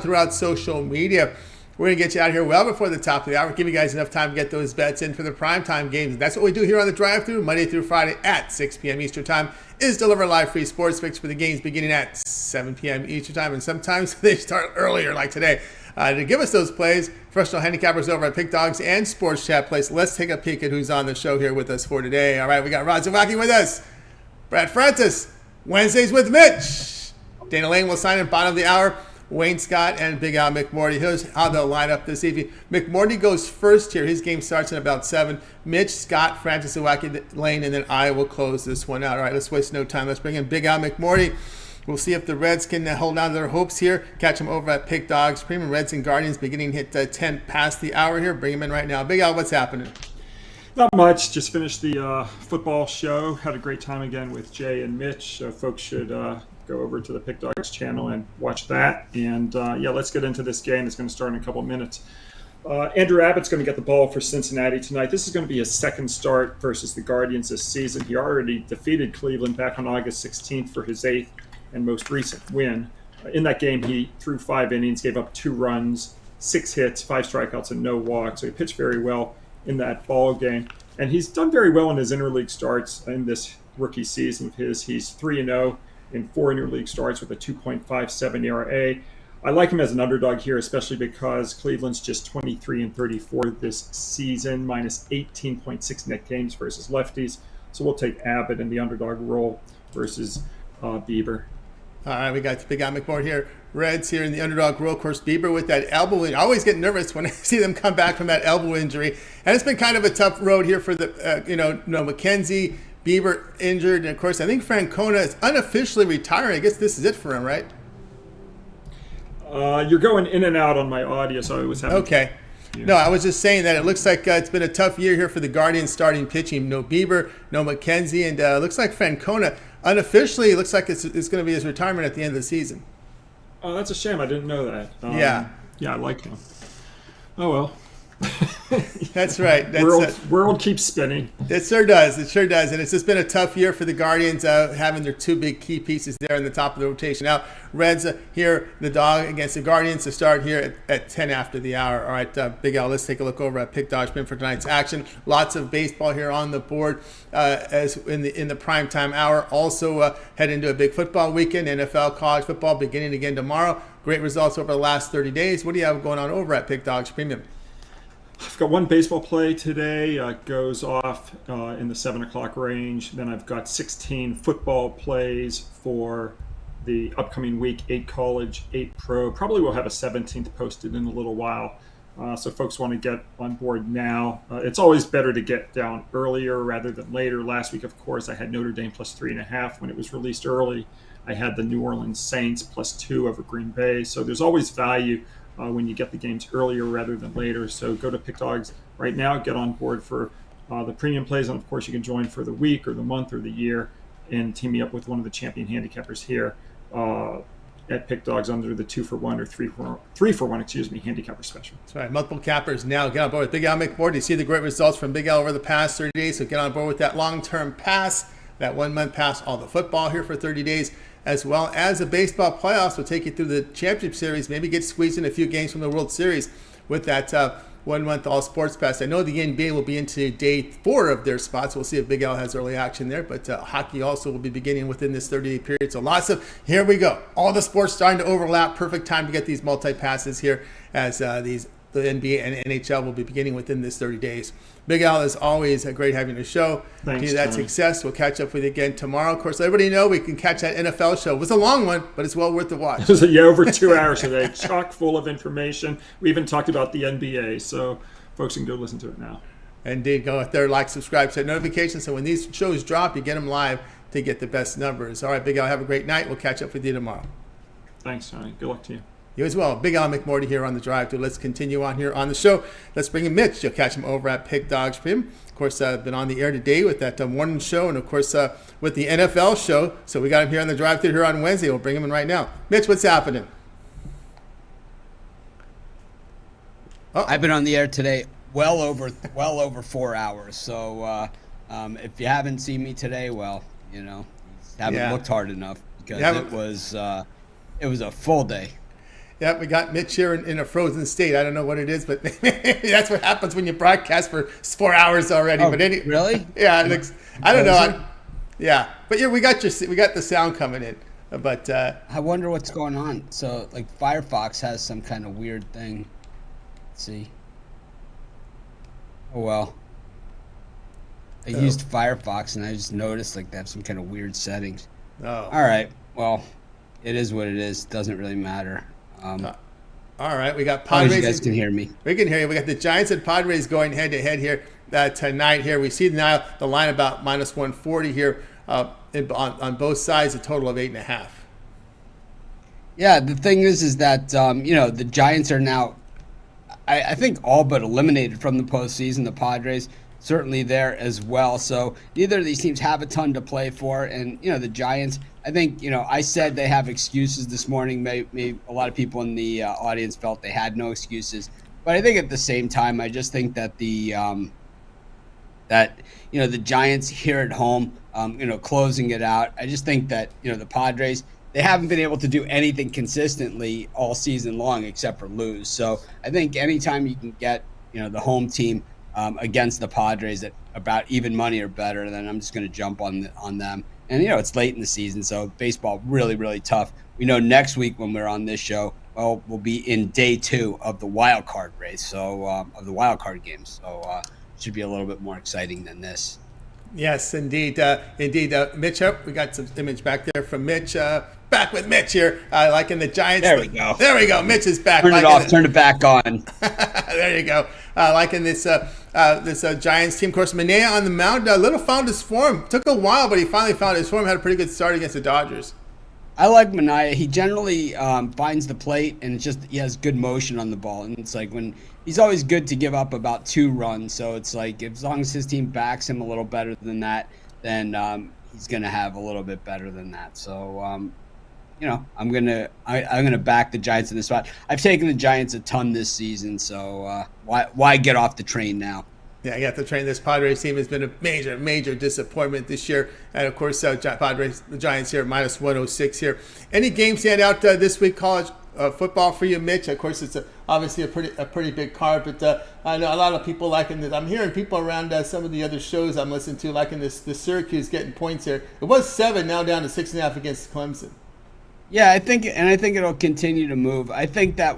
throughout social media. We're going to get you out here well before the top of the hour, give you guys enough time to get those bets in for the primetime games. That's what we do here on the drive-thru, Monday through Friday at 6 p.m. Eastern Time, is deliver live free sports picks for the games beginning at 7 p.m. Eastern Time, and sometimes they start earlier, like today. To give us those plays, professional handicappers over at Pick Dogs and Sports Chat Place. Let's take a peek at who's on the show here with us for today. All right, we got Zawacky with us, Brad Francis, Wednesdays with Mitch. Dana Lane will sign in bottom of the hour. Wayne Scott and Big Al McMordie. Here's how they'll line up this evening. McMordie goes first here. His game starts in about 7. Mitch, Scott, Francis, Zawacky, Lane, and then I will close this one out. All right, let's waste no time. Let's bring in Big Al McMordie. We'll see if the Reds can hold on to their hopes here. Catch them over at Pick Dogs. Premium Reds and Guardians beginning hit 10 past the hour here. Bring him in right now. Big Al, what's happening? Not much. Just finished the football show. Had a great time again with Jay and Mitch. Folks should go over to the Pick Dogs channel and watch that. And let's get into this game. It's going to start in a couple of minutes. Andrew Abbott's going to get the ball for Cincinnati tonight. This is going to be his second start versus the Guardians this season. He already defeated Cleveland back on August 16th for his 8th and most recent win. In that game, he threw 5 innings, gave up 2 runs, 6 hits, 5 strikeouts, and no walks. So he pitched very well in that ball game. And he's done very well in his interleague starts in this rookie season of his. He's 3-0 in 4 interleague starts with a 2.57 ERA. I like him as an underdog here, especially because Cleveland's just 23-34 this season, minus 18.6 net games versus lefties. So we'll take Abbott in the underdog role versus Bieber. All right, we got Big Al McMordie here. Reds here in the underdog role. Of course, Bieber with that elbow injury. I always get nervous when I see them come back from that elbow injury. And it's been kind of a tough road here for the, McKenzie, Bieber injured. And, of course, I think Francona is unofficially retiring. I guess this is it for him, right? You're going in and out on my audio, so I was having... Okay. No, I was just saying that it looks like it's been a tough year here for the Guardians starting pitching. No Bieber, no McKenzie, and looks like Francona unofficially looks like it's going to be his retirement at the end of the season. Oh, that's a shame. I didn't know that. Yeah, I like him. Oh, well. That's right. World keeps spinning. It sure does. It sure does. And it's just been a tough year for the Guardians, having their 2 big key pieces there in the top of the rotation. Now, Reds here, the dog against the Guardians to start here at 10 after the hour. All right, Big Al, let's take a look over at Pick Dodge Pin for tonight's action. Lots of baseball here on the board as in the primetime hour. Also head into a big football weekend, NFL, college football beginning again tomorrow. Great results over the last 30 days. What do you have going on over at Pick Dodge Premium? I've got one baseball play today, goes off in the 7 o'clock range. Then I've got 16 football plays for the upcoming week, 8 college, 8 pro. Probably will have a 17th posted in a little while. So folks want to get on board now. It's always better to get down earlier rather than later. Last week, of course, I had Notre Dame plus 3.5 when it was released early. I had the New Orleans Saints plus 2 over Green Bay. So there's always value when you get the games earlier rather than later. So go to Pick Dogs right now, get on board for the premium plays, and of course you can join for the week or the month or the year and team me up with one of the champion handicappers here at Pick Dogs under the 2-for-1 or 3-for-1 handicapper special. That's right, multiple cappers now. Get on board with Big Al McMordie. You see the great results from Big Al over the past 30 days, so get on board with that long-term pass, that 1-month pass, all the football here for 30 days. As well as the baseball playoffs will take you through the championship series, maybe get squeezed in a few games from the World Series with that 1-month all sports pass. I know the NBA will be into day 4 of their spots. We'll see if Big Al has early action there, but hockey also will be beginning within this 30-day period. So lots of, here we go. All the sports starting to overlap. Perfect time to get these multi-passes here as the NBA and NHL will be beginning within this 30 days. Big Al, is always great having a show. Thanks, that success. We'll catch up with you again tomorrow. Of course, everybody know we can catch that NFL show. It was a long one, but it's well worth the watch. It was over 2 hours today, chock full of information. We even talked about the NBA, so folks can go listen to it now. Indeed, go out there, like, subscribe, set notifications, so when these shows drop, you get them live to get the best numbers. All right, Big Al, have a great night. We'll catch up with you tomorrow. Thanks, Johnny. Good luck to you. You as well. Big Al McMordie here on the drive thru. Let's continue on here on the show. Let's bring in Mitch. You'll catch him over at Pick Dogs Prim. Of course, been on the air today with that morning show and, of course, with the NFL show. So we got him here on the drive thru here on Wednesday. We'll bring him in right now. Mitch, what's happening? I've been on the air today well over 4 hours. So if you haven't seen me today, well, haven't looked hard enough because it was a full day. Yep, we got Mitch here in a frozen state. I don't know what it is, but that's what happens when you broadcast for 4 hours already. Oh, but really? Yeah, I don't know. Yeah, but yeah, we got the sound coming in. But I wonder what's going on. So, like, Firefox has some kind of weird thing. Let's see. Oh, well. I used Firefox, and I just noticed, like, they have some kind of weird settings. Oh. All right. Well, it is what it is. Doesn't really matter. All right, we got Padres. You guys can hear me. We can hear you. We got the Giants and Padres going head-to-head here tonight. Here we see now the line about minus 140 here on both sides, a total of 8.5. Yeah, the thing is that the Giants are now, I think, all but eliminated from the postseason. The Padres certainly there as well. So neither of these teams have a ton to play for, and the Giants. I think I said they have excuses this morning. Maybe a lot of people in the audience felt they had no excuses, but I think at the same time, I just think that the Giants here at home, closing it out. I just think that the Padres, they haven't been able to do anything consistently all season long except for lose. So I think anytime you can get the home team against the Padres at about even money or better, then I'm just going to jump on them. And it's late in the season, so baseball really, really tough. We know next week when we're on this show, we'll be in day 2 of the wild card race, so of the wild card games. So it should be a little bit more exciting than this. Yes, indeed. Mitch, we got some image back there from Mitch. Back with Mitch here, liking the Giants. There we go. There we go. Mitch is back. Turn it off. Turn it back on. There you go. Liking this Giants team. Of course, Manaea on the mound. Little found his form. Took a while, but he finally found his form. Had a pretty good start against the Dodgers. I like Manaea. He generally finds the plate, and he has good motion on the ball. And it's like when he's always good to give up about 2 runs. So it's like as long as his team backs him a little better than that, then he's going to have a little bit better than that. So I'm gonna back the Giants in this spot. I've taken the Giants a ton this season, so why get off the train now? Yeah, I got the train. This Padres team has been a major disappointment this year, and of course, the Giants here minus 106 here. Any games stand out this week? College football for you, Mitch? Of course, it's obviously a pretty big card, but I know a lot of people liking this. I'm hearing people around some of the other shows I'm listening to liking this Syracuse getting points here. It was 7, now down to 6.5 against Clemson. Yeah, I think it'll continue to move. I think that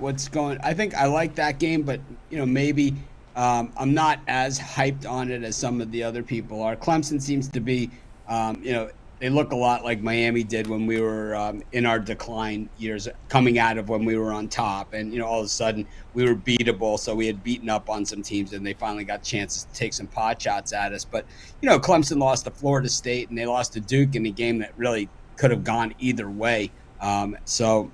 I think I like that game, but maybe I'm not as hyped on it as some of the other people are. Clemson seems to be, they look a lot like Miami did when we were in our decline years, coming out of when we were on top, and all of a sudden we were beatable. So we had beaten up on some teams, and they finally got chances to take some pot shots at us. But Clemson lost to Florida State, and they lost to Duke in a game that really could have gone either way. So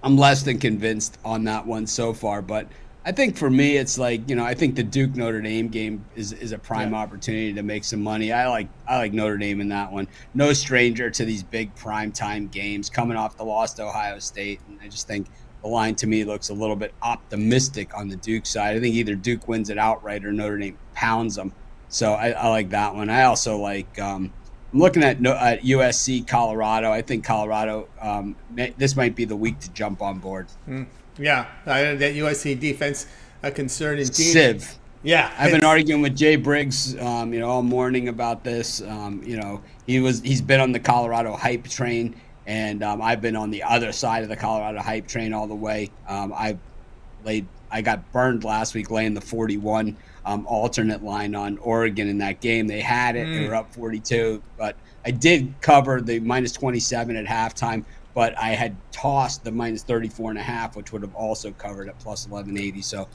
I'm less than convinced on that one so far, but I think for me, it's like, I think the Duke Notre Dame game is a prime opportunity to make some money. I like Notre Dame in that one. No stranger to these big prime time games, coming off the loss to Ohio State. And I just think the line to me looks a little bit optimistic on the Duke side. I think either Duke wins it outright or Notre Dame pounds them. So I like that one. I also like, I'm looking at USC, Colorado. I think Colorado, this might be the week to jump on board. Yeah, that USC defense a concern indeed. Civ. Yeah, I've been arguing with Jay Briggs, all morning about this. He's been on the Colorado hype train, and I've been on the other side of the Colorado hype train all the way. I got burned last week laying the 41 alternate line on Oregon in that game. They had it; they were up 42, but I did cover the minus 27 at halftime. But I had tossed the minus 34.5, which would have also covered at plus 1180. So,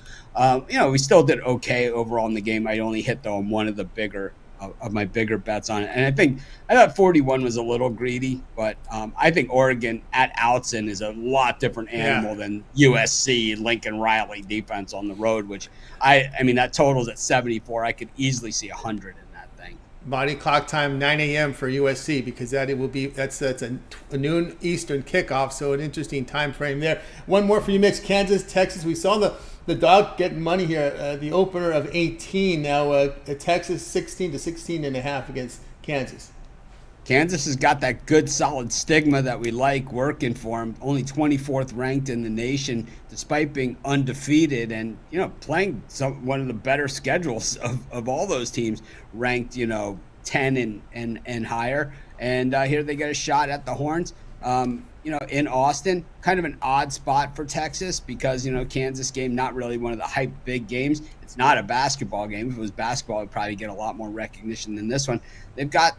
we still did okay overall in the game. I only hit though on one of the bigger of my bigger bets on it, and I thought 41 was a little greedy, but I think Oregon at Outson is a lot different animal than USC Lincoln Riley defense on the road, which I mean that totals at 74. I could easily see 100 in that thing. Body clock time 9 a.m. for USC because that's a noon Eastern kickoff, so an interesting time frame there. One more for you, Mitch. Kansas, Texas. We saw the dog getting money here. The opener of 18 now. Texas 16 to 16.5 against Kansas. Kansas has got that good, solid stigma that we like working for them. Only 24th ranked in the nation, despite being undefeated and, playing one of the better schedules of all those teams, ranked, 10 and higher. And here they get a shot at the Horns. In Austin, kind of an odd spot for Texas because, Kansas game, not really one of the hype big games. It's not a basketball game. If it was basketball, it'd probably get a lot more recognition than this one. They've got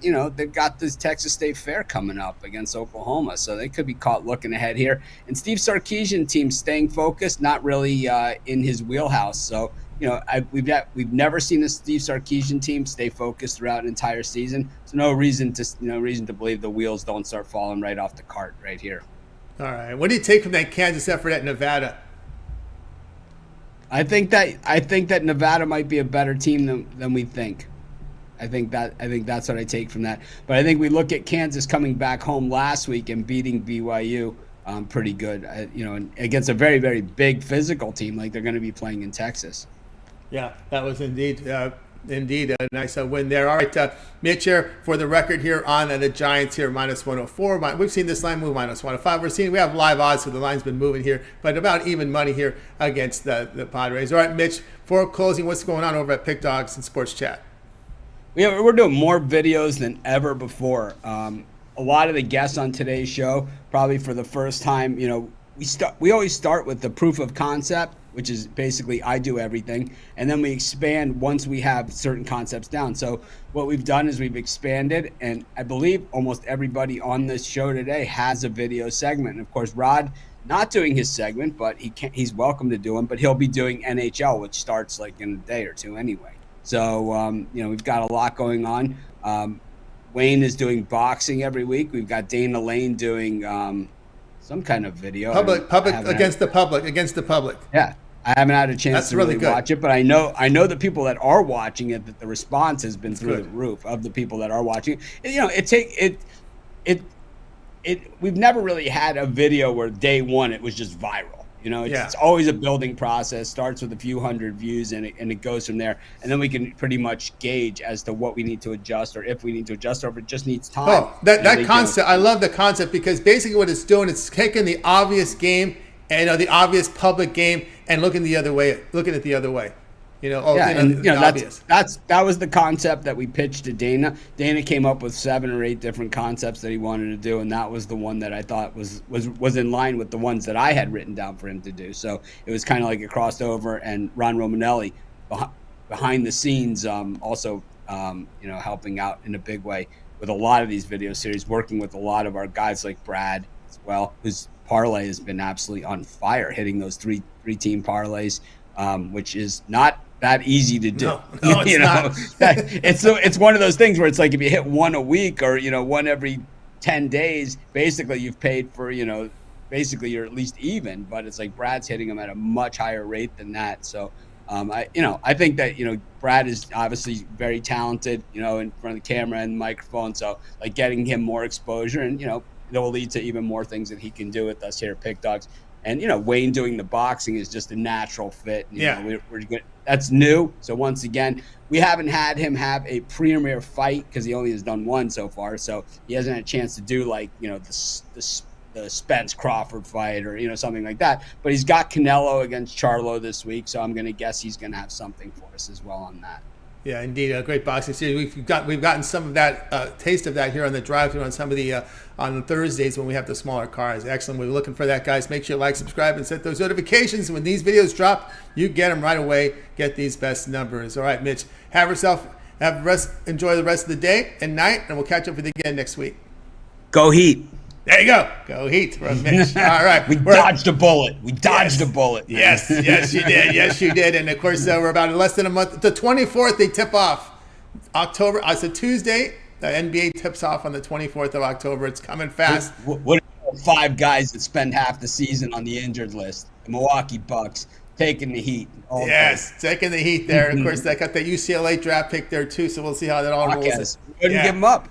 this Texas State Fair coming up against Oklahoma, so they could be caught looking ahead here. And Steve Sarkisian team staying focused, not really in his wheelhouse. So, we've never seen a Steve Sarkisian team stay focused throughout an entire season. So no reason to believe the wheels don't start falling right off the cart right here. All right. What do you take from that Kansas effort at Nevada? I think that Nevada might be a better team than we think. I think that's what I take from that. But I think we look at Kansas coming back home last week and beating BYU pretty good. Against a very, very big physical team like they're going to be playing in Texas. Yeah, that was indeed a nice win there. All right, Mitch here for the record here on the Giants here, minus 104. We've seen this line move minus 105. We have live odds, so the line's been moving here, but about even money here against the Padres. All right, Mitch, for closing, what's going on over at Pick Dogs and Sports Chat? We're doing more videos than ever before. A lot of the guests on today's show, probably for the first time, we always start with the proof of concept, which is basically I do everything, and then we expand once we have certain concepts down. So what we've done is we've expanded, and I believe almost everybody on this show today has a video segment. And of course, Rod not doing his segment, but he's welcome to do them, but he'll be doing NHL, which starts like in a day or two anyway. So, we've got a lot going on. Wayne is doing boxing every week. We've got Dana Lane doing some kind of video. Public against the public. Yeah. I haven't had a chance to really watch it, but I know the people that are watching it, that the response has been through the roof of the people that are watching it. We've never really had a video where day one it was just viral. It's always a building process. Starts with a few hundred views and it goes from there. And then we can pretty much gauge as to what we need to adjust, or if we need to adjust, or if it just needs time. Oh, that concept, I love the concept, because basically what it's doing, it's taking the obvious game and the obvious public game and looking it the other way. That was the concept that we pitched to Dana. Dana came up with 7 or 8 different concepts that he wanted to do, and that was the one that I thought was in line with the ones that I had written down for him to do. So it was kind of like it crossed over, and Ron Romanelli behind the scenes also helping out in a big way with a lot of these video series, working with a lot of our guys like Brad as well, whose parlay has been absolutely on fire, hitting those three team parlays, which is not that easy to do. No, it's not. It's one of those things where it's like if you hit one a week or one every 10 days, basically you've paid for basically you're at least even. But it's like Brad's hitting them at a much higher rate than that. So I think that Brad is obviously very talented in front of the camera and the microphone. So like getting him more exposure and it will lead to even more things that he can do with us here at Pick Dogs. And Wayne doing the boxing is just a natural fit. We're good. That's new. So once again, we haven't had him have a premier fight because he only has done one so far. So he hasn't had a chance to do the Spence Crawford fight or something like that. But he's got Canelo against Charlo this week, so I'm going to guess he's going to have something for us as well on that. Yeah, indeed, a great boxing series. We've gotten some of that taste of that here on the drive-thru on some of the on Thursdays when we have the smaller cars. Excellent. We're looking for that, guys. Make sure you like, subscribe, and set those notifications. When these videos drop, you get them right away. Get these best numbers. All right, Mitch. Enjoy the rest of the day and night, and we'll catch up with you again next week. Go Heat. There you go. Go Heat from Mitch. All right. We dodged a bullet. A bullet. Yes, you did. Yes, you did. And, of course, we're about in less than a month. The 24th, they tip off. October. It's a Tuesday. The NBA tips off on the 24th of October. It's coming fast. What are 5 guys that spend half the season on the injured list? The Milwaukee Bucks taking the Heat. Yes, taking the Heat there. And, of course, they got the UCLA draft pick there, too, so we'll see how that all rolls. We couldn't give him up.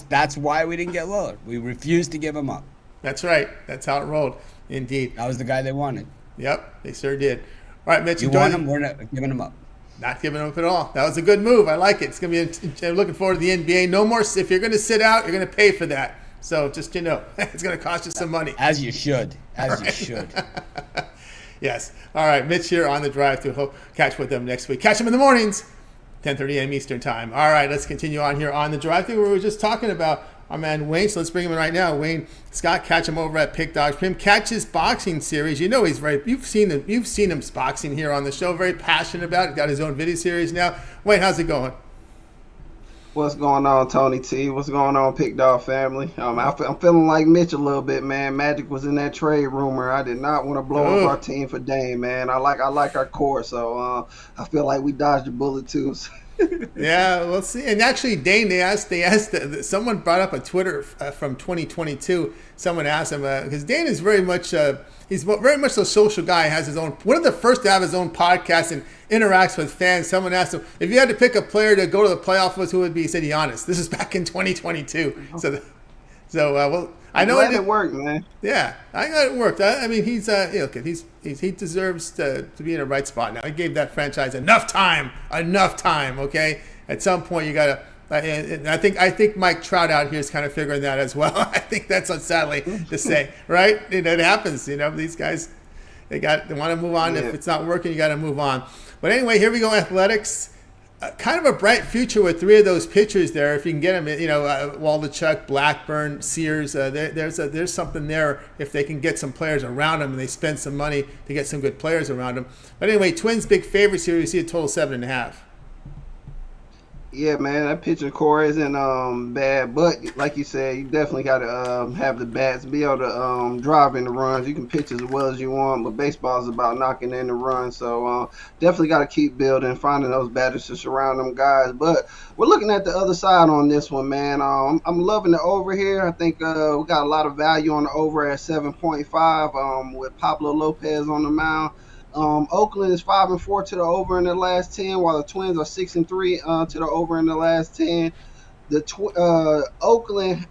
That's why we didn't get Lillard. We refused to give him up. That's right. That's how it rolled. Indeed. That was the guy they wanted. Yep, they sure did. All right, Mitch. You want him, we're not giving him up. Not giving up at all. That was a good move. I like it. It's going to be. I'm looking forward to the NBA. No more. If you're going to sit out, you're going to pay for that. So just it's going to cost you some money. As you should. You should. Yes. All right. Mitch here on the drive-thru. Hope catch with them next week. Catch them in the mornings, 10:30 a.m. Eastern time. All right. Let's continue on here on the drive-thru. We were just talking about our man Wayne, so let's bring him in right now. Wayne Scott, catch him over at Pick Dogs. Him catch his boxing series. He's very. You've seen him boxing here on the show. Very passionate about it. Got his own video series now. Wayne, how's it going? What's going on, Tony T? What's going on, Pick Dog family? I'm feeling like Mitch a little bit, man. Magic was in that trade rumor. I did not want to blow up our team for Dame, man. I like our core, so I feel like we dodged a bullet too. Yeah, we'll see. And actually, Dane, they asked. Someone brought up a Twitter from 2022. Someone asked him because Dane is very much. He's very much a social guy. Has his own. One of the first to have his own podcast and interacts with fans. Someone asked him if you had to pick a player to go to the playoff with, who would be? He said Giannis. This is back in 2022. Well, I know it worked, man. Yeah, I know it worked. I mean, he deserves to be in a right spot now. He gave that franchise enough time. Okay, at some point you gotta. And I think Mike Trout out here is kind of figuring that as well. I think that's sadly to say, right? It happens. These guys, they want to move on. Yeah. If it's not working, you got to move on. But anyway, here we go. Athletics. Kind of a bright future with three of those pitchers there. If you can get them, Waldachuk, Blackburn, Sears, there's something there if they can get some players around them and they spend some money to get some good players around them. But anyway, Twins big favorites here. You see a total 7.5. Yeah, man, that pitching core isn't bad, but like you said, you definitely got to have the bats, be able to drive in the runs. You can pitch as well as you want, but baseball is about knocking in the runs. So definitely got to keep building, finding those batters to surround them guys. But we're looking at the other side on this one, man. I'm loving the over here. I think we got a lot of value on the over at 7.5 with Pablo Lopez on the mound. Oakland is 5-4 to the over in the last 10, while the Twins are 6-3 to the over in the last 10. Oakland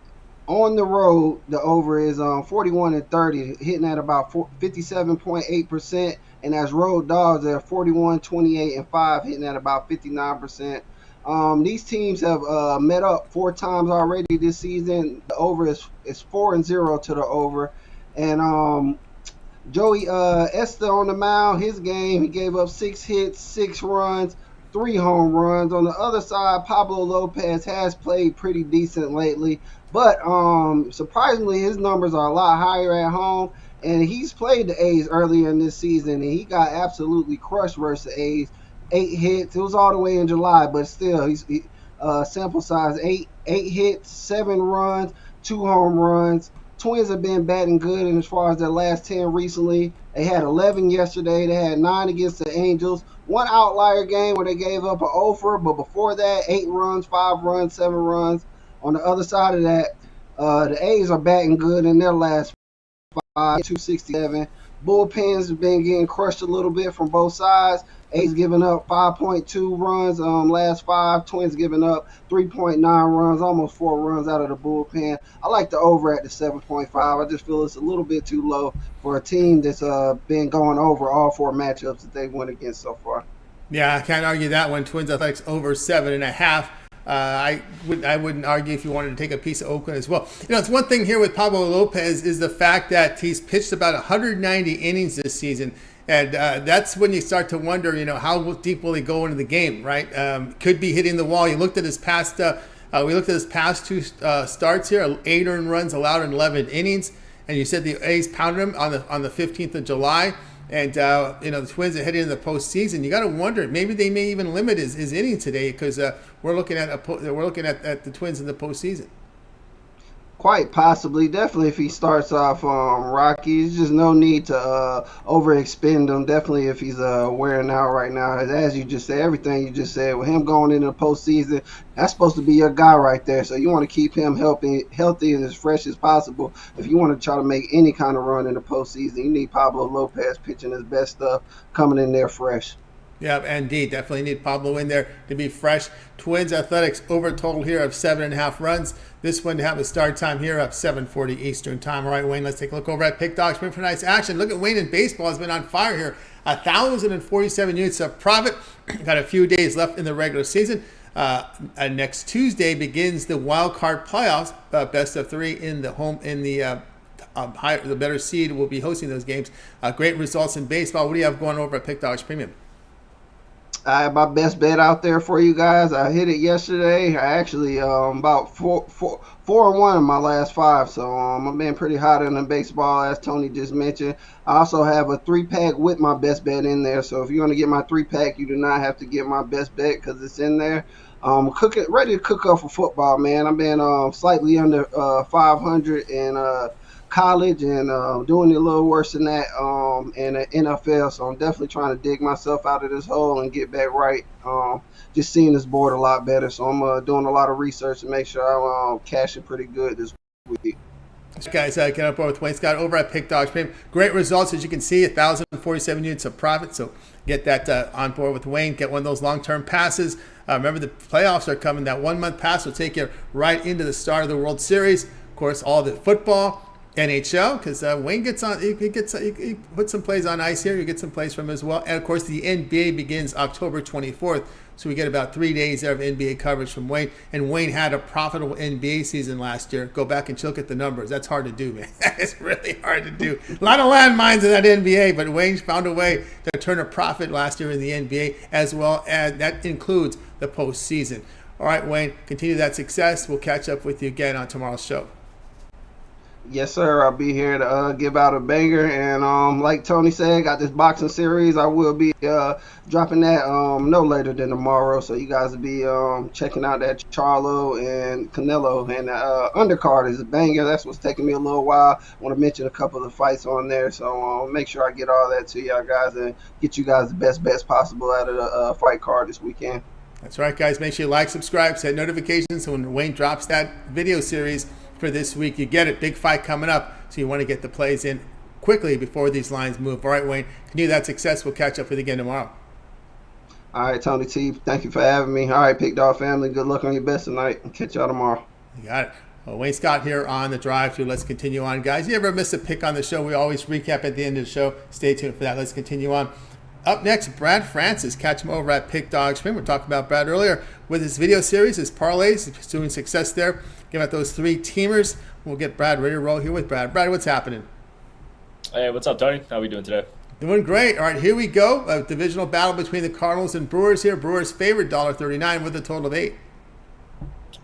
on the road, the over is 41-30, hitting at about 57.8%, and as road dogs, they're 41-28-5, hitting at about 59%. These teams have met up 4 times already this season. The over is 4-0 to the over, and Joey Esther on the mound, his game, he gave up 6 hits, 6 runs, 3 home runs. On the other side, Pablo Lopez has played pretty decent lately, but surprisingly, his numbers are a lot higher at home, and he's played the A's earlier in this season, and he got absolutely crushed versus the A's. 8 hits. It was all the way in July, but still, he's sample size 8 hits, 7 runs, 2 home runs. Twins have been batting good, and as far as their last 10 recently, they had 11 yesterday. They had 9 against the Angels. One outlier game where they gave up an offer, but before that, 8 runs, 5 runs, 7 runs. On the other side of that, the A's are batting good in their last 5, 267. Bullpens have been getting crushed a little bit from both sides. A's giving up 5.2 runs last 5. Twins giving up 3.9 runs, almost 4 runs out of the bullpen. I like the over at the 7.5. I just feel it's a little bit too low for a team that's been going over all 4 matchups that they went against so far. Yeah, I can't argue that one. Twins Athletics over 7.5. I wouldn't argue if you wanted to take a piece of Oakland as well. It's one thing here with Pablo Lopez is the fact that he's pitched about 190 innings this season. And that's when you start to wonder, how deep will he go into the game, right? Could be hitting the wall. You looked at his past. We looked at his past 2 starts here. 8 earned runs allowed in 11 innings, and you said the A's pounded him on the 15th of July. And the Twins are heading into the postseason. You got to wonder, maybe they may even limit his innings today because we're looking at the Twins in the postseason. Quite possibly, definitely. If he starts off rocky, there's just no need to overexpend him. Definitely, if he's wearing out right now, as you just said, everything you just said with him going into the postseason, that's supposed to be your guy right there. So you want to keep him healthy and as fresh as possible. If you want to try to make any kind of run in the postseason, you need Pablo Lopez pitching his best stuff, coming in there fresh. Yeah, indeed. Definitely need Pablo in there to be fresh. Twins Athletics over total here of 7.5 runs. This one to have a start time here of 7:40 Eastern time. All right, Wayne, let's take a look over at Pick Dogs. For tonight's action. Look at Wayne in baseball has been on fire here. 1,047 units of profit. Got a few days left in the regular season. Next Tuesday begins the wild card playoffs. Best of three in the home in the the better seed will be hosting those games. Great results in baseball. What do you have going over at Pick Dogs Premium? I have my best bet out there for you guys. I hit it yesterday. I actually about four and one in my last five. So I've been pretty hot in the baseball, as Tony just mentioned. I also have a 3-pack with my best bet in there. So if you want to get my 3-pack, you do not have to get my best bet because it's in there. Ready to cook up for football, man. I've been slightly under 500 in college and doing a little worse than that in the NFL. So I'm definitely trying to dig myself out of this hole and get back right. Just seeing this board a lot better. So I'm doing a lot of research to make sure I'm cashing pretty good this week. Guys, get on board with Wayne Scott over at Pick Dogs Premium. Great results, as you can see, 1,047 units of profit. So get that on board with Wayne. Get one of those long-term passes. Remember, the playoffs are coming. That 1-month pass will take you right into the start of the World Series. Of course, all the football, NHL, because Wayne gets on. He puts some plays on ice here. You get some plays from him as well. And of course, the NBA begins October 24th, so we get about 3 days there of NBA coverage from Wayne. And Wayne had a profitable NBA season last year. Go back and look at the numbers. That's hard to do, man. It's really hard to do. A lot of landmines in that NBA, but Wayne found a way to turn a profit last year in the NBA, as well as that includes the postseason. All right, Wayne, continue that success. We'll catch up with you again on tomorrow's show. Yes, sir. I'll be here to give out a banger. And like Tony said, got this boxing series. I will be dropping that no later than tomorrow. So you guys will be checking out that Charlo and Canelo. And undercard is a banger. That's what's taking me a little while. I want to mention a couple of the fights on there. So make sure I get all that to y'all guys and get you guys the best bets possible out of the fight card this weekend. That's right, guys. Make sure you like, subscribe, set notifications so when Wayne drops that video series for this week, you get it. Big fight coming up, so you want to get the plays in quickly before these lines move. All right, Wayne, continue that success. We'll catch up with you again tomorrow. All right, Tony T, thank you for having me. All right, Pick Dog family, good luck on your best tonight. Catch y'all tomorrow. You got it. Well, Wayne Scott here on the drive through. Let's continue on, guys. You ever miss a pick on the show? We always recap at the end of the show. Stay tuned for that. Let's continue on. Up next, Brad Francis. Catch him over at Pick Dog Stream. We were talking about Brad earlier with his video series, his parlays. He's doing success there. Give out those 3 teamers. We'll get Brad ready to roll here with Brad. Brad, what's happening? Hey, what's up, Tony? How are we doing today? Doing great. All right, here we go. A divisional battle between the Cardinals and Brewers here. Brewers favored $1.39 with a total of 8.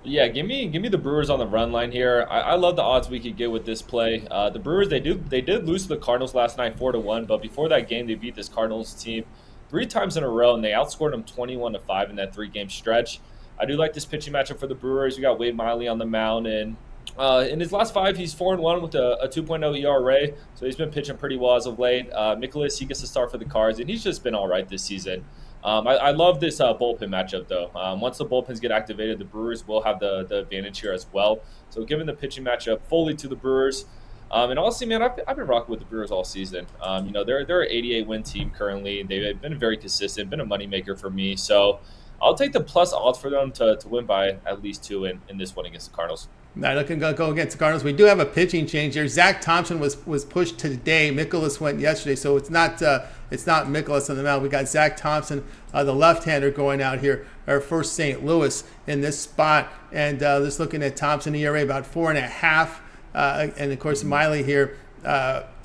Yeah, give me the Brewers on the run line here. I love the odds we could get with this play. The Brewers, they did lose to the Cardinals last night 4-1, but before that game, they beat this Cardinals team 3 times in a row, and they outscored them 21-5 in that 3-game stretch. I do like this pitching matchup for the Brewers. We got Wade Miley on the mound, and in his last 5, he's 4-1 with a 2.0 ERA, so he's been pitching pretty well as of late. Nicholas, he gets to start for the Cards, and he's just been all right this season. I love this bullpen matchup, though. Once the bullpens get activated, the Brewers will have the advantage here as well. So giving the pitching matchup fully to the Brewers. And honestly, man, I've been rocking with the Brewers all season. They're an 88-win team currently. They've been very consistent, been a moneymaker for me. So I'll take the plus odds for them to win by at least 2 in this one against the Cardinals. Now looking to go against the Cardinals. We do have a pitching change here. Zach Thompson was pushed today. Mikolas went yesterday, so it's not Mikolas on the mound. We got Zach Thompson, the left-hander, going out here. Our first St. Louis in this spot, and just looking at Thompson ERA about 4.5, and of course Miley here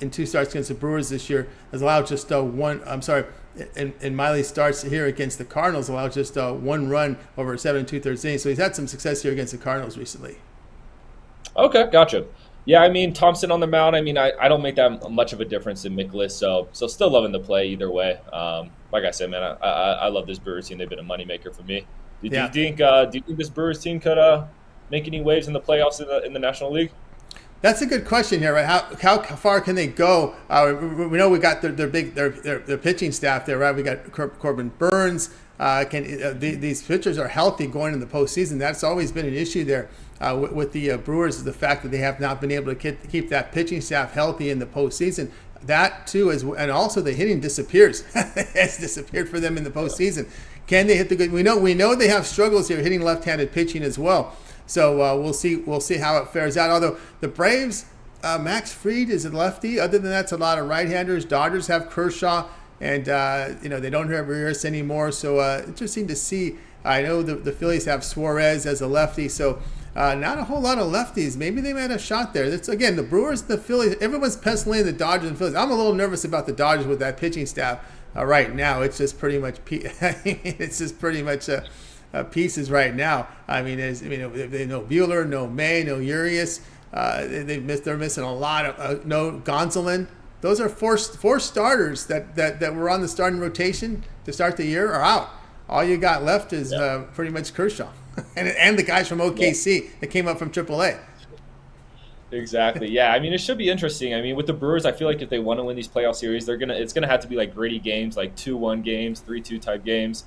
in 2 starts against the Brewers this year has allowed just one. I'm sorry. And Miley starts here against the Cardinals, allowed just 1 run over 7 2/3 innings. So he's had some success here against the Cardinals recently. Okay, gotcha. Yeah, I mean, Thompson on the mound, I don't make that much of a difference in Mikolas, so still loving the play either way. Like I said, man, I love this Brewers team. They've been a moneymaker for me. Do you think this Brewers team could make any waves in the playoffs in the National League? That's a good question here, right? How far can they go? We know we got their pitching staff there, right? We got Corbin Burns. These pitchers are healthy going into the postseason. That's always been an issue there with the Brewers, is the fact that they have not been able to keep that pitching staff healthy in the postseason. that too, and also the hitting disappears. It's disappeared for them in the postseason. Can they hit the good? We know they have struggles here hitting left-handed pitching as well. So we'll see how it fares out. Although the Braves, Max Fried is a lefty. Other than that, it's a lot of right-handers. Dodgers have Kershaw, and they don't have Reyes anymore. So interesting to see. I know the Phillies have Suarez as a lefty, so not a whole lot of lefties. Maybe they might have a shot there. That's, again, the Brewers, the Phillies, everyone's penciling the Dodgers and Phillies. I'm a little nervous about the Dodgers with that pitching staff right now. It's just pretty much pieces right now. I mean, they no Buehler, no May, no Urias. They're missing a lot of no Gonsolin. Those are four starters that were on the starting rotation to start the year are out. All you got left is pretty much Kershaw and the guys from OKC that came up from AAA. Exactly. Yeah. I mean, it should be interesting. I mean, with the Brewers, I feel like if they want to win these playoff series, it's gonna have to be like gritty games, like 2-1 games, 3-2 type games.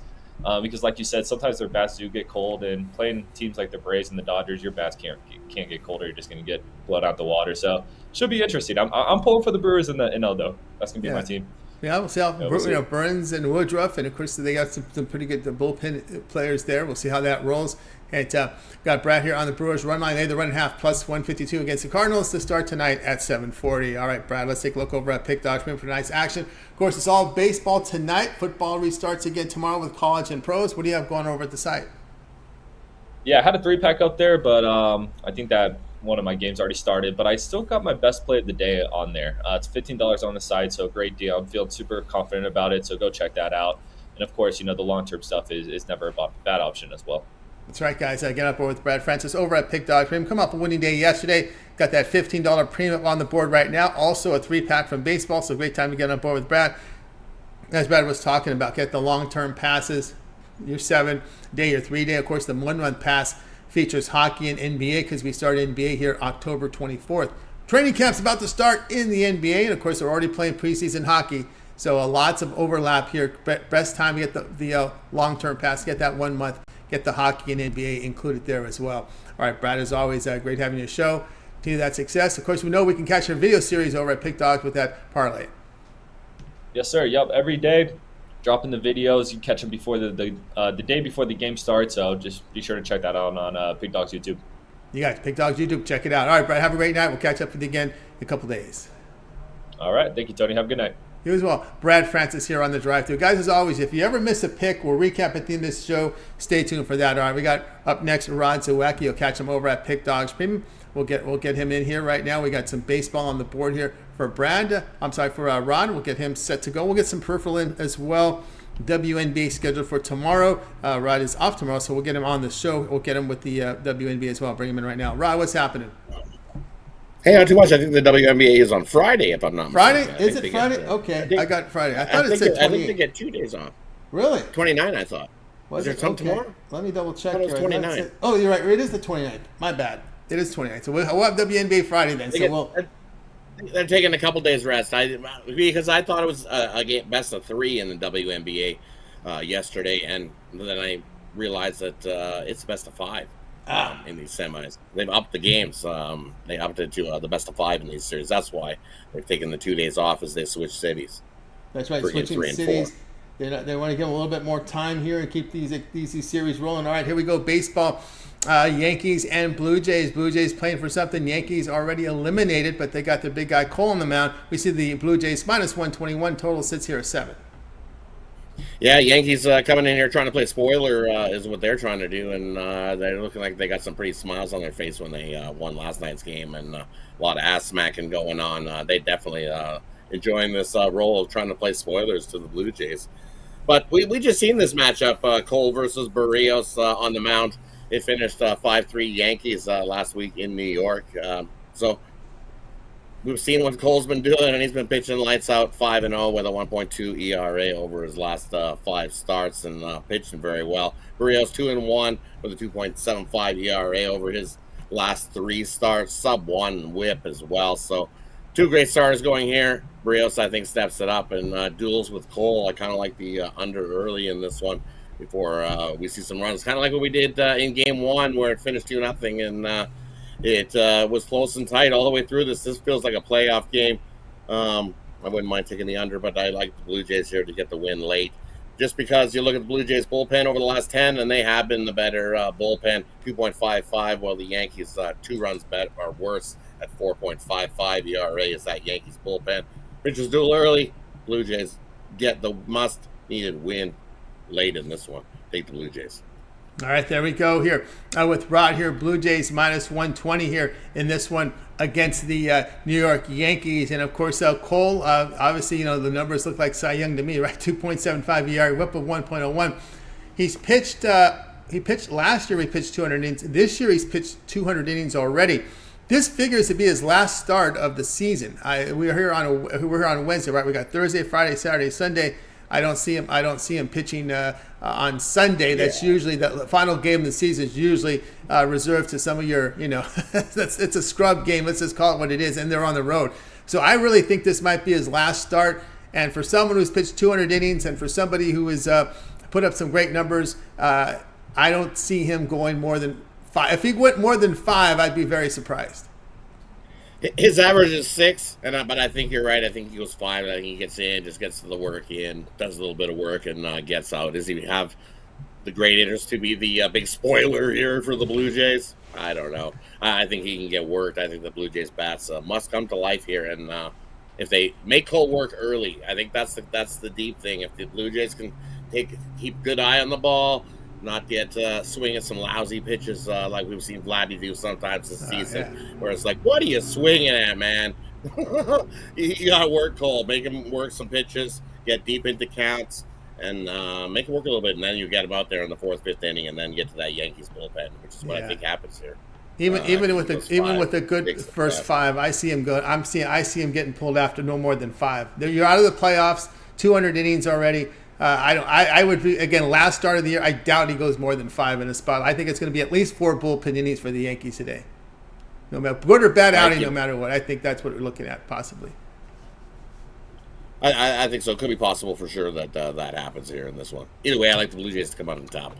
Because, like you said, sometimes their bats do get cold, and playing teams like the Braves and the Dodgers, your bats can't get colder. You're just going to get blood out the water. So, should be interesting. I'm pulling for the Brewers in the NL, though. That's going to be my team. Yeah, we'll see how Burns and Woodruff, and of course they got some pretty good bullpen players there. We'll see how that rolls. And got Brad here on the Brewers run line. They the run half plus 152 against the Cardinals to start tonight at 7:40. All right, Brad, let's take a look over at Pick Dodge for tonight's action. Of course, it's all baseball tonight. Football restarts again tomorrow with college and pros. What do you have going over at the site? Yeah, I had a 3-pack up there, but I think that one of my games already started. But I still got my best play of the day on there. It's $15 on the site, so great deal. I'm feeling super confident about it, so go check that out. And, of course, the long-term stuff is never a bad option as well. That's right, guys. Get up with Brad Francis over at Pick Dog Premium. Come off a winning day yesterday. Got that $15 premium on the board right now. Also a 3-pack from baseball, so great time to get on board with Brad. As Brad was talking about, get the long-term passes, your 7-day, your 3-day. Of course, the 1-month pass features hockey and NBA because we start NBA here October 24th. Training camp's about to start in the NBA, and of course, they're already playing preseason hockey. So lots of overlap here. Best time to get the long-term pass, get that 1 month. Get the hockey and NBA included there as well. All right, Brad, as always, great having your show. Continue that success. Of course, we know we can catch your video series over at Pick Dogs with that parlay. Yes, sir. Yep, every day, dropping the videos. You catch them before the day before the game starts. So just be sure to check that out on Pick Dogs YouTube. You guys, Pick Dogs YouTube, check it out. All right, Brad, have a great night. We'll catch up with you again in a couple days. All right, thank you, Tony. Have a good night. You as well. Brad Francis here on the drive-thru. Guys, as always, if you ever miss a pick, we'll recap at the end of this show. Stay tuned for that. All right, we got up next Rod Zawacky. You'll catch him over at Pick Dogs Premium. We'll get him in here right now. We got some baseball on the board here for Brad. For Rod. We'll get him set to go. We'll get some peripheral in as well. WNBA scheduled for tomorrow. Rod is off tomorrow, so we'll get him on the show. We'll get him with the WNBA as well. Bring him in right now. Rod, what's happening? Hey, not too much. I think the WNBA is on Friday, if I'm not mistaken. Friday? Is it Friday? Okay, I got Friday. I thought it said 28. I think they get 2 days off. Really? 29, I thought. Was there some tomorrow? Let me double check. I thought it was 29. Oh, you're right. It is the 29th. My bad. It is 29th. So we'll have WNBA Friday then. They're taking a couple days rest. Because I thought it was a game best of 3 in the WNBA yesterday, and then I realized that it's best of 5. In these semis. They've upped the games. They upped it to the best of 5 in these series. That's why they've taken the 2 days off as they switch cities. That's right, switching cities. They want to give them a little bit more time here and keep these series rolling. All right, here we go. Baseball. Yankees and Blue Jays. Blue Jays playing for something. Yankees already eliminated, but they got their big guy Cole on the mound. We see the Blue Jays minus 121. Total sits here at 7. Yeah, Yankees coming in here trying to play spoiler is what they're trying to do, and they're looking like they got some pretty smiles on their face when they won last night's game, and a lot of ass smacking going on. They definitely enjoying this role of trying to play spoilers to the Blue Jays. But we just seen this matchup, Cole versus Barrios on the mound. It finished 5-3 Yankees last week in New York. So we've seen what Cole's been doing, and he's been pitching lights out 5-0 with a 1.2 ERA over his last 5 starts and pitching very well. Barrios 2-1 with a 2.75 ERA over his last 3 starts, sub-1 whip as well. So 2 great starters going here. Barrios, I think, steps it up and duels with Cole. I kind of like the under early in this one before we see some runs. Kind of like what we did in Game 1 where it finished 2-0 and it was close and tight all the way through this. This feels like a playoff game. I I wouldn't mind taking the under, but I like the Blue Jays here to get the win late. Just because you look at the Blue Jays bullpen over the last 10, and they have been the better bullpen, 2.55, while the Yankees 2 runs better or worse at 4.55 ERA is that Yankees bullpen. Pitchers duel early. Blue Jays get the must-needed win late in this one. Take the Blue Jays. All right, there we go here with Rod here. Blue Jays minus 120 here in this one against the New York Yankees. And, of course, Cole, obviously, the numbers look like Cy Young to me, right? 2.75 ERA, whip of 1.01. He's pitched he pitched last year, he pitched 200 innings. This year, he's pitched 200 innings already. This figures to be his last start of the season. We're here on Wednesday, right? We got Thursday, Friday, Saturday, Sunday. I don't see him pitching on Sunday. That's usually the final game of the season is usually reserved to some of your, it's a scrub game. Let's just call it what it is, and they're on the road. So I really think this might be his last start. And for someone who's pitched 200 innings, and for somebody who has put up some great numbers, I don't see him going more than 5. If he went more than 5, I'd be very surprised. His average is 6, but I think you're right. I think he goes 5. I think he gets in, just gets to the work in, does a little bit of work, and gets out. Does he have the great interest to be the big spoiler here for the Blue Jays? I don't know. I think he can get worked. I think the Blue Jays bats must come to life here, and if they make Cole work early, I think that's the deep thing. If the Blue Jays can keep good eye on the ball, not get swinging some lousy pitches like we've seen Vladdy do sometimes this season, where it's like, what are you swinging at, man? You got to work Cole, make him work some pitches, get deep into counts, and make him work a little bit, and then you get him out there in the 4th, 5th inning, and then get to that Yankees bullpen, which is what I think happens here. Even with a good first 5, I see him going. I see him getting pulled after no more than 5. You're out of the playoffs, 200 innings already. I would be, again, last start of the year, I doubt he goes more than 5 in a spot. I think it's going to be at least 4 bullpen innings for the Yankees today. No matter good or bad outing, no matter what. I think that's what we're looking at, possibly. I think so. It could be possible for sure that that happens here in this one. Either way, I like the Blue Jays to come out on top.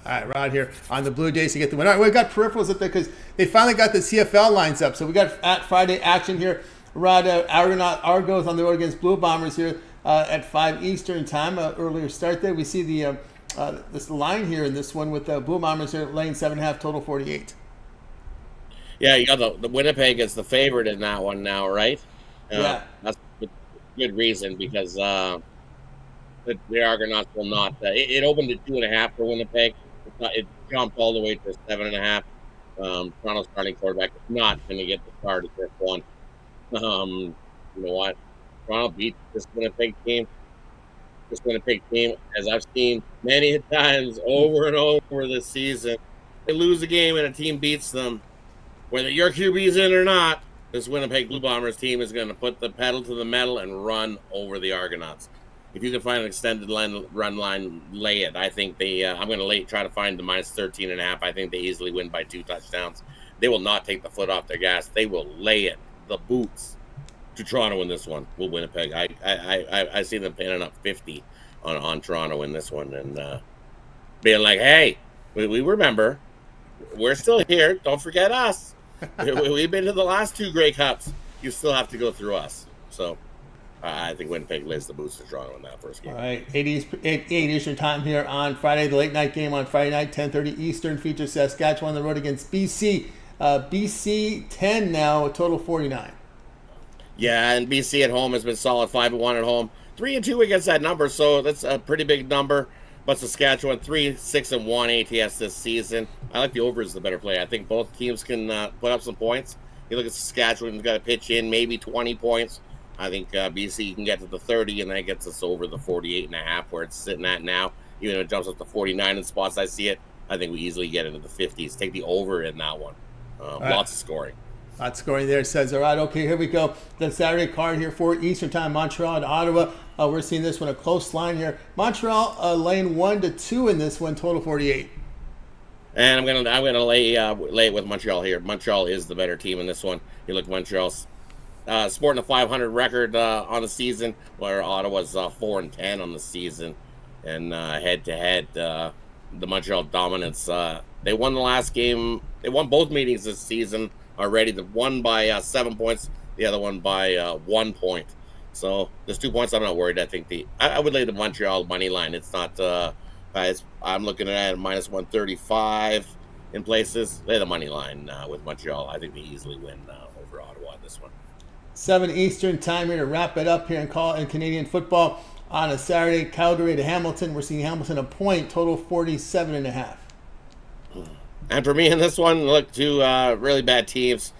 All right, Rod here on the Blue Jays to get the win. All right, we've got peripherals up there because they finally got the CFL lines up. So we got at Friday action here. Rod, Argos on the road against Blue Bombers here. At 5 Eastern time, earlier start there. We see this line here in this one with Blue Bombers here laying 7.5, total 48. Yeah, you got the Winnipeg is the favorite in that one now, right? Yeah, that's a good reason because the Argonauts will not. It opened at 2.5 for Winnipeg. It jumped all the way to 7.5. Toronto starting quarterback is not going to get the start at this one. You know what? Toronto beat this Winnipeg team. This Winnipeg team, as I've seen many times over and over this season, they lose a game and a team beats them. Whether your QB's in or not, this Winnipeg Blue Bombers team is going to put the pedal to the metal and run over the Argonauts. If you can find an extended run line, lay it. I think I'm going to try to find the minus 13.5. I think they easily win by 2 touchdowns. They will not take the foot off their gas. They will lay it, the boots, to Toronto in this one. Will Winnipeg. I see them pinning up 50 on Toronto in this one and being like, hey, we remember. We're still here. Don't forget us. We've been to the last 2 Grey Cups. You still have to go through us. So I think Winnipeg lays the boots to Toronto in that first game. All right, 8 Eastern time here on Friday. The late night game on Friday night, 10:30 Eastern, features Saskatchewan on the road against BC. BC 10 now, a total 49. Yeah, and BC at home has been solid, 5-1 at home, 3-2 against that number, so that's a pretty big number. But Saskatchewan 3-6-1 ATS this season. I like the over as the better play. I think both teams can put up some points. You look at Saskatchewan, got to pitch in maybe 20 points. I think BC can get to the 30, and that gets us over the 48.5 where it's sitting at now. Even if it jumps up to 49 in spots, I see it. I think we easily get into the 50s. Take the over in that one. Lots of scoring. Lots of scoring there, says. All right, okay, here we go. The Saturday card here for Eastern time, Montreal and Ottawa. We're seeing this one, a close line here. Montreal laying 1-2 in this one, total 48. And I'm gonna lay it with Montreal here. Montreal is the better team in this one. You look at Montreal's sporting a 500 record on the season, where Ottawa's 4-10 on the season. And head to head, the Montreal dominance. They won the last game. They won both meetings this season already. The one by 7 points, the other one by 1 point. So there's 2 points. I'm not worried. I think I would lay the Montreal money line. It's not. I'm looking at minus 135 in places. Lay the money line with Montreal. I think they easily win over Ottawa in this one. 7 Eastern time here to wrap it up here in Canadian football on a Saturday. Calgary to Hamilton. We're seeing Hamilton a point, total 47.5. And for me in this one, look, 2 really bad teams.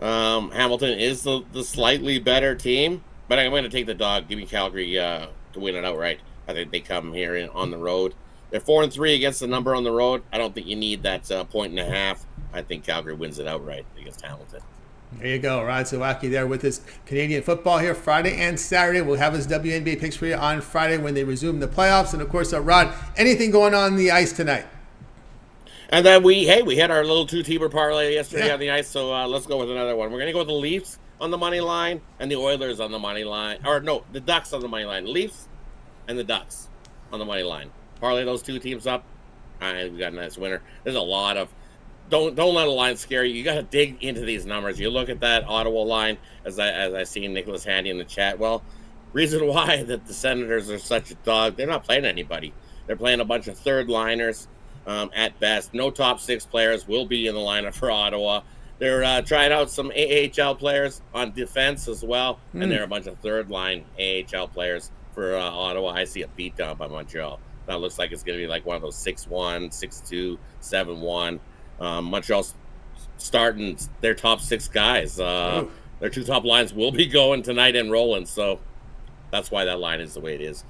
Hamilton is the slightly better team, but I'm going to take the dog. Give me Calgary to win it outright. I think they come here on the road. They're 4-3 against the number on the road. I don't think you need that 1.5. I think Calgary wins it outright against Hamilton. There you go. Rod Zawacky there with his Canadian football here Friday and Saturday. We'll have his WNBA picks for you on Friday when they resume the playoffs. And, of course, Rod, anything going on the ice tonight? And then we had our little 2-teamer parlay yesterday on the ice, so let's go with another one. We're going to go with the Leafs on the money line and the Oilers on the money line. Or, no, the Ducks on the money line. Leafs and the Ducks on the money line. Parlay those 2 teams up. We got a nice winner. There's a lot of don't let a line scare you. You got to dig into these numbers. You look at that Ottawa line, as I see Nicholas Handy in the chat. Well, reason why that the Senators are such a dog, they're not playing anybody. They're playing a bunch of third liners at best. No top 6 players will be in the lineup for Ottawa. They're trying out some AHL players on defense as well, and they're a bunch of third line AHL players for Ottawa. I see a beatdown by Montreal. That looks like it's going to be like one of those 6-1, 6-2, 7-1. Montreal's starting their top 6 guys. Their 2 top lines will be going tonight and rolling, so that's why that line is the way it is.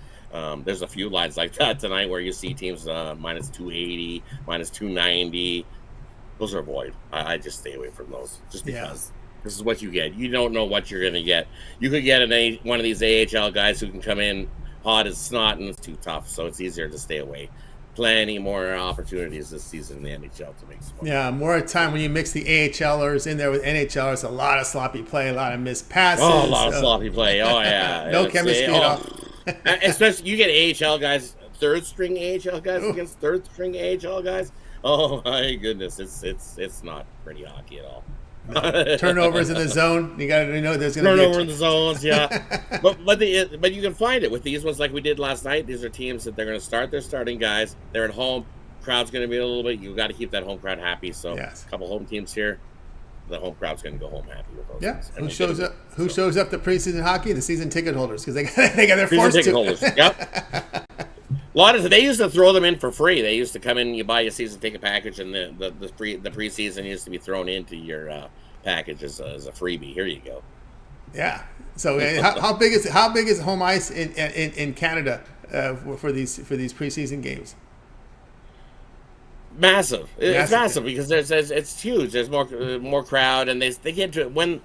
There's a few lines like that tonight where you see teams minus 280, minus 290. Those are void. I just stay away from those just because this is what you get. You don't know what you're going to get. You could get one of these AHL guys who can come in hot as snot, and it's too tough, so it's easier to stay away. Plenty more opportunities this season in the NHL to make some money. Yeah, more time when you mix the AHLers in there with NHLers. A lot of sloppy play, a lot of missed passes. Oh, a lot of sloppy play. Oh, yeah. No chemistry at all. Especially you get AHL guys, third-string AHL guys against third-string AHL guys. Oh, my goodness. It's not pretty hockey at all. Turnovers in the zone. You got to know there's going to be turnover in the zones, yeah. but you can find it with these ones like we did last night. These are teams that they're going to start their starting guys. They're at home. Crowd's going to be a little bit. You got to keep that home crowd happy. So a couple home teams here. The home crowd's going to go home happy with those. Yeah. Who shows up? Who shows up to preseason hockey? The season ticket holders, because they got their season ticket holders. Yep. They used to throw them in for free. They used to come in, you buy a season ticket package, and the preseason used to be thrown into your package as a freebie. Here you go. Yeah. So how big is home ice in Canada for these preseason games? Massive. It's massive because it's huge. There's more crowd, and they get to it when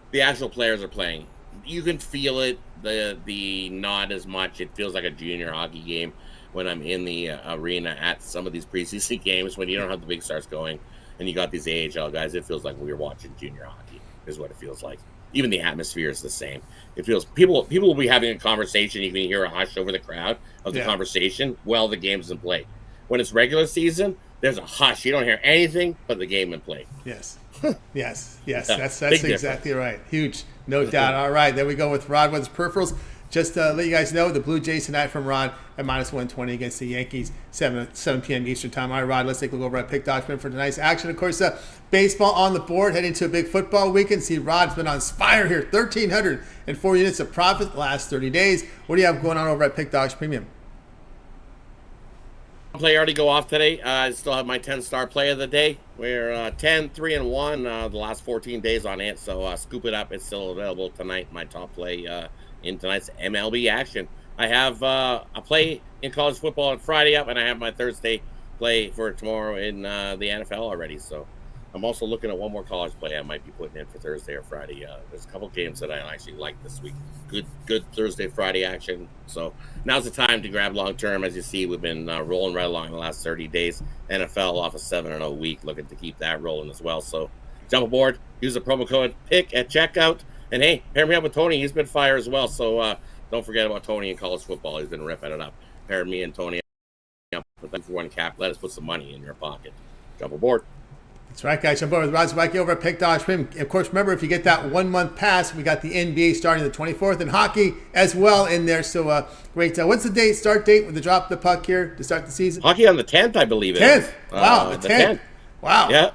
the actual players are playing. You can feel it. The not as much. It feels like a junior hockey game when I'm in the arena at some of these preseason games when you don't have the big stars going and you got these AHL guys. It feels like we were watching junior hockey is what it feels like. Even the atmosphere is the same. It feels people will be having a conversation. You can hear a hush over the crowd of the conversation while the game's in play. When it's regular season, there's a hush. You don't hear anything but the game in play. Yes. Yes. That's exactly right. Huge. No doubt. All right. There we go with Rod with his peripherals. Just to let you guys know, the Blue Jays tonight from Rod at minus 120 against the Yankees, 7 p.m. Eastern time. All right, Rod, let's take a look over at Pick Document for tonight's action. Of course, baseball on the board, heading to a big football weekend. See, Rod's been on fire here, 1,304 units of profit the last 30 days. What do you have going on over at Pick Dogs Premium? Play already go off today. I still have my 10-star play of the day. We're 10, 3, and 1 the last 14 days on it, so scoop it up. It's still available tonight, my top play in tonight's MLB action. I have a play in college football on Friday up, and I have my Thursday play for tomorrow in the NFL already. So I'm also looking at one more college play I might be putting in for Thursday or Friday. There's a couple games that I actually like this week. Good Thursday, Friday action. So now's the time to grab long term. As you see, we've been rolling right along the last 30 days. NFL off a 7-0 week, looking to keep that rolling as well. So jump aboard, use the promo code PICK at checkout. And hey, pair me up with Tony. He's been fire as well. So don't forget about Tony in college football. He's been ripping it up. Pair me and Tony up with them for one cap. Let us put some money in your pocket. Jump aboard. That's right, guys. I'm with Rod Zawacky over at Pick Dodge Prim. Of course, remember, if you get that 1 month pass, we got the NBA starting the 24th and hockey as well in there. So great. What's the start date with the drop of the puck here to start the season? Hockey on the 10th, I believe it 10th. is. Wow, the 10th. Wow. Yeah.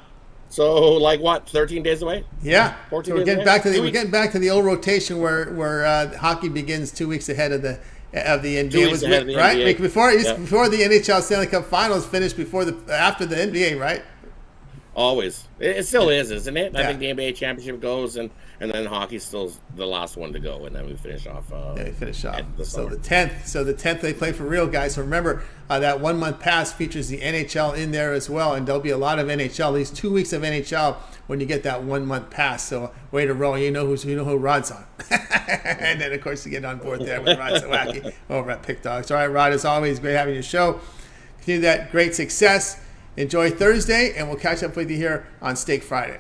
So, like what, 13 days away? Yeah. 14 so we're days getting away? we're getting back to the old rotation where hockey begins 2 weeks ahead of the NBA. 2 weeks ahead of the right? NBA. Like before the NHL Stanley Cup Finals finished after the NBA, right? Always. It still is, isn't it? Yeah. I think the NBA championship goes, and then hockey's still the last one to go, and then we finish off. We finish off. The So summer. the 10th they play for real, guys. So remember that 1 month pass features the NHL in there as well, and there'll be a lot of NHL. At least 2 weeks of NHL when you get that 1 month pass. So way to roll. You know who Rod's on, and then of course you get on board there with Rod Zawacky over at Pick Dogs. All right, Rod. As always, great having your show. Continue that great success. Enjoy Thursday, and we'll catch up with you here on Steak Friday.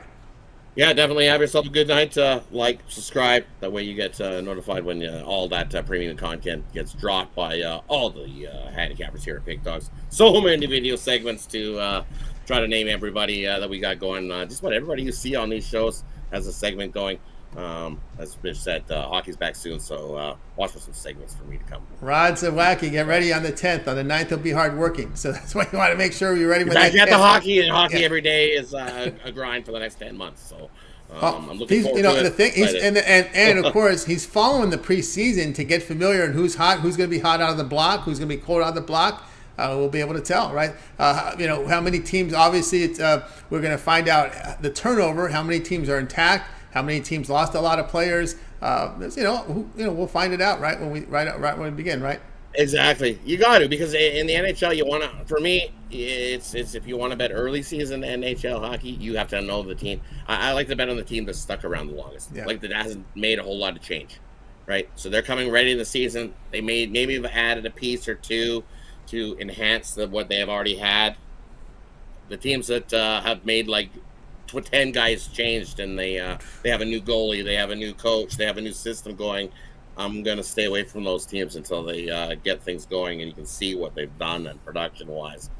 Yeah, definitely have yourself a good night. Like, subscribe. That way you get notified when all that premium content gets dropped by all the handicappers here at Pick Dogs. So many video segments to try to name everybody that we got going. Just about everybody you see on these shows has a segment going. As Mitch said, hockey's back soon, so watch for some segments for me to come. Rod Zawacky, get ready on the 10th. On the 9th, he'll be hard working. So that's why you want to make sure you're ready with that. Back at the hockey, and hockey every day is a grind for the next 10 months. So I'm looking forward to it. The thing, and of course, he's following the preseason to get familiar and who's hot, who's going to be hot out of the block, who's going to be cold out of the block. We'll be able to tell, right? How many teams. Obviously, we're going to find out the turnover. How many teams are intact? How many teams lost a lot of players? We'll find it out right when we begin, right? Exactly. You got to, because in the NHL, you want to. For me, it's if you want to bet early season NHL hockey, you have to know the team. I like to bet on the team that's stuck around the longest, like that hasn't made a whole lot of change, right? So they're coming ready in the season. They maybe have added a piece or two to enhance what they have already had. The teams that have made 10 guys changed, and they have a new goalie, they have a new coach, they have a new system going. I'm going to stay away from those teams until they get things going and you can see what they've done and production-wise.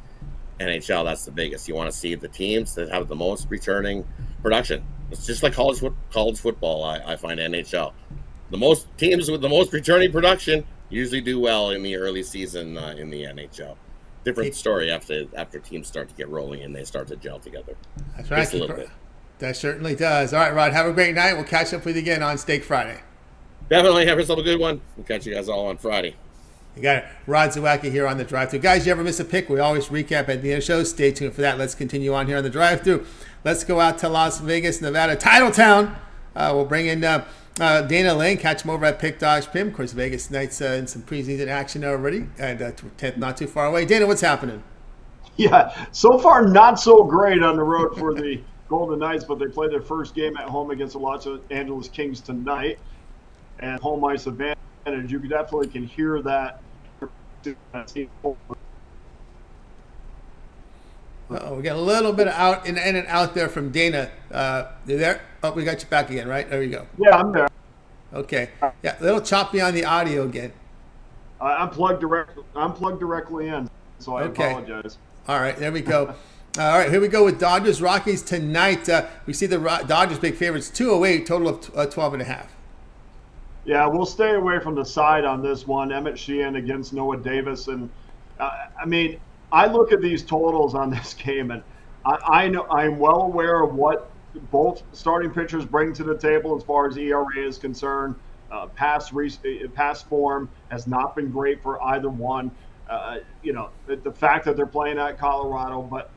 NHL, that's the biggest. You want to see the teams that have the most returning production. It's just like college football, I find NHL. The most teams with the most returning production usually do well in the early season in the NHL. Different story after teams start to get rolling and they start to gel together. That's right. Just a little bit. That certainly does. All right, Rod, have a great night. We'll catch up with you again on Steak Friday. Definitely have yourself a good one. We'll catch you guys all on Friday. You got it. Rod Zawacky here on the drive-thru. Guys, you ever miss a pick? We always recap at the end of the show. Stay tuned for that. Let's continue on here on the drive-thru. Let's go out to Las Vegas, Nevada, Titletown. We'll bring in Dana Lane, catch him over at Pick Dodge Pim. Of course, Vegas Knights in some preseason action already, and 10th not too far away. Dana, what's happening? Yeah, so far not so great on the road for the Golden Knights, but they play their first game at home against the Los Angeles Kings tonight, and home ice advantage. You definitely can hear that. We got a little bit of out in and out there from Dana. You there? Oh, we got you back again, right? There you go. Yeah, I'm there. Okay. Yeah, a little choppy on the audio again. I'm plugged directly in, so I apologize. All right, there we go. All right, here we go with Dodgers Rockies tonight. We see the Dodgers big favorites 208, total of 12.5. Yeah, we'll stay away from the side on this one. Emmett Sheehan against Noah Davis, and I look at these totals on this game, and I know I'm well aware of what both starting pitchers bring to the table as far as ERA is concerned. Past form has not been great for either one. The fact that they're playing at Colorado, but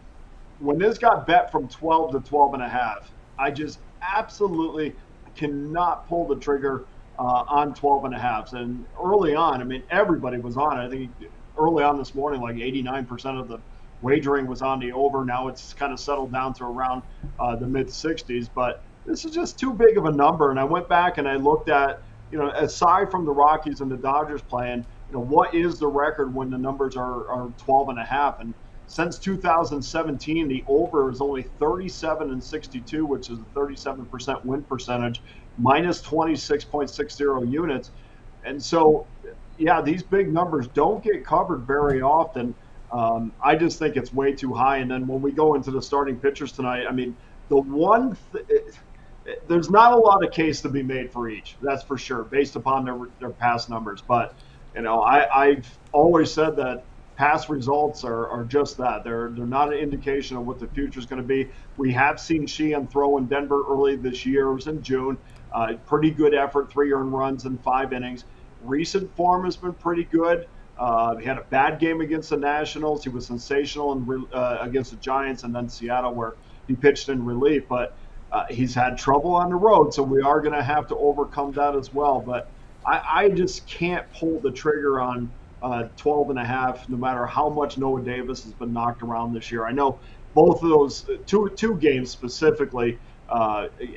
when this got bet from 12 to 12.5, I just absolutely cannot pull the trigger on 12.5. And early on, everybody was on it. I think early on this morning, 89% of the wagering was on the over. Now it's kind of settled down to around the mid-60s. But this is just too big of a number. And I went back and I looked at, aside from the Rockies and the Dodgers playing, what is the record when the numbers are 12.5? And since 2017, the over is only 37-62, which is a 37% win percentage, minus 26.60 units. And so, yeah, these big numbers don't get covered very often. I just think it's way too high. And then when we go into the starting pitchers tonight, I mean, there's not a lot of case to be made for each. That's for sure, based upon their past numbers. But I've always said that past results are just that. They're not an indication of what the future is going to be. We have seen Sheehan throw in Denver early this year. It was in June. Pretty good effort, 3 earned runs in 5 innings. Recent form has been pretty good. He had a bad game against the Nationals. He was sensational against the Giants and then Seattle, where he pitched in relief. But he's had trouble on the road, so we are going to have to overcome that as well. But I just can't pull the trigger on 12.5, no matter how much Noah Davis has been knocked around this year. I know both of those two games specifically,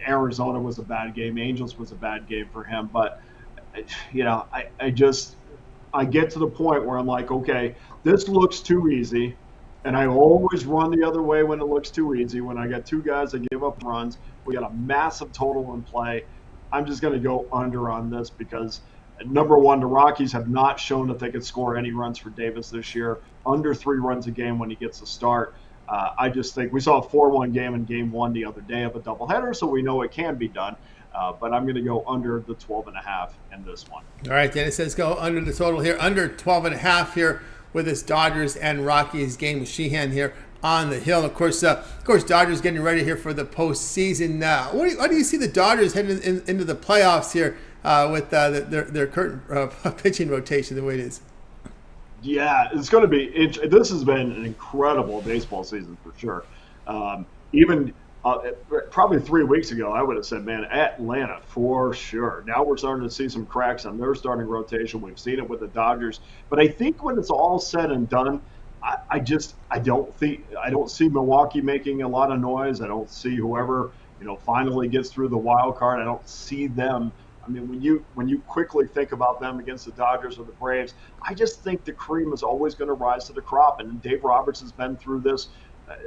Arizona was a bad game, Angels was a bad game for him. But I get to the point where I'm like, okay, this looks too easy. And I always run the other way when it looks too easy. When I got 2 guys that give up runs, we got a massive total in play. I'm just going to go under on this because, number one, the Rockies have not shown that they could score any runs for Davis this year. Under 3 runs a game when he gets a start. I just think we saw a 4-1 game in Game 1 the other day of a doubleheader, so we know it can be done. But I'm going to go under the 12.5 in this one. All right, Dennis says go under the total here, under 12.5 here with this Dodgers and Rockies game with Sheehan here on the hill. Of course, Dodgers getting ready here for the postseason. How do you see the Dodgers heading into the playoffs here with their current pitching rotation the way it is? Yeah, it's going to be. This has been an incredible baseball season for sure. Even probably 3 weeks ago, I would have said, man, Atlanta for sure. Now we're starting to see some cracks on their starting rotation. We've seen it with the Dodgers, but I think when it's all said and done, I don't see Milwaukee making a lot of noise. I don't see whoever finally gets through the wild card. I don't see them. I mean, when you quickly think about them against the Dodgers or the Braves, I just think the cream is always going to rise to the crop. And Dave Roberts has been through this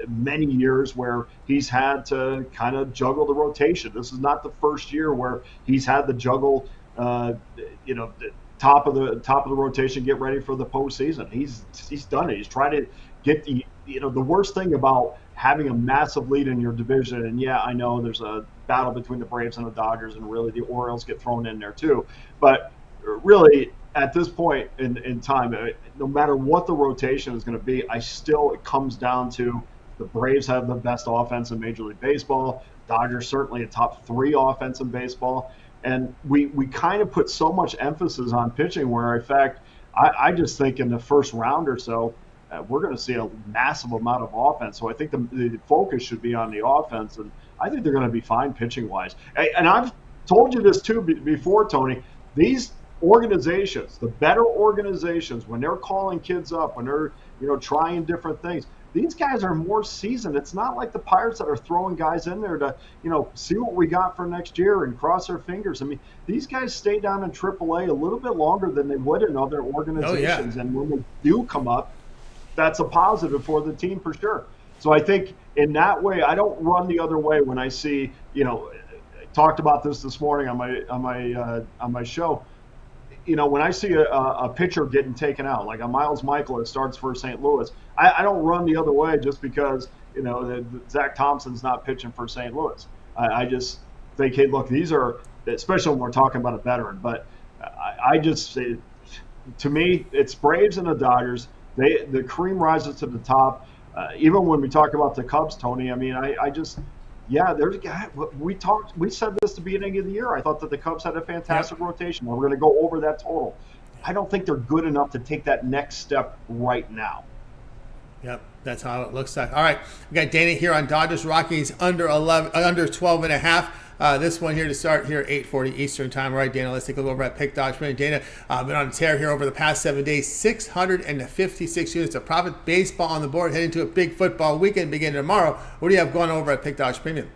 many years where he's had to kind of juggle the rotation. This is not the first year where he's had to juggle, the top of the rotation, get ready for the postseason. He's done it. He's trying to get the worst thing about having a massive lead in your division. And yeah, I know there's a battle between the Braves and the Dodgers, and really the Orioles get thrown in there too. But really, at this point in time, no matter what the rotation is going to be, it comes down to the Braves have the best offense in Major League Baseball. Dodgers certainly a top 3 offense in baseball. And we kind of put so much emphasis on pitching where, in fact, I just think in the first round or so, we're going to see a massive amount of offense. So I think the focus should be on the offense, and I think they're going to be fine pitching-wise. And I've told you this too before, Tony. These organizations, the better organizations, when they're calling kids up, when they're trying different things, these guys are more seasoned. It's not like the Pirates that are throwing guys in there to see what we got for next year and cross our fingers. I mean, these guys stay down in AAA a little bit longer than they would in other organizations. And when they do come up, that's a positive for the team for sure. So I think in that way, I don't run the other way when I see, talked about this morning on my show. When I see a pitcher getting taken out, like a Miles Michael that starts for St. Louis, I don't run the other way just because Zach Thompson's not pitching for St. Louis. I just think, hey, look, these are, especially when we're talking about a veteran. But I just say, to me, it's Braves and the Dodgers. The cream rises to the top. Even when we talk about the Cubs, Tony, I mean, we said this at the beginning of the year. I thought that the Cubs had a fantastic rotation. We're going to go over that total. I don't think they're good enough to take that next step right now. Yep, that's how it looks like. All right, we got Dana here on Dodgers Rockies under 12.5. This one here to start here, 8:40 Eastern time. All right, Dana, let's take a look over at Pick Dodge. Dana, been on a tear here over the past 7 days. 656 units of profit. Baseball on the board, heading to a big football weekend beginning tomorrow. What do you have going over at Pick Dodge Premium?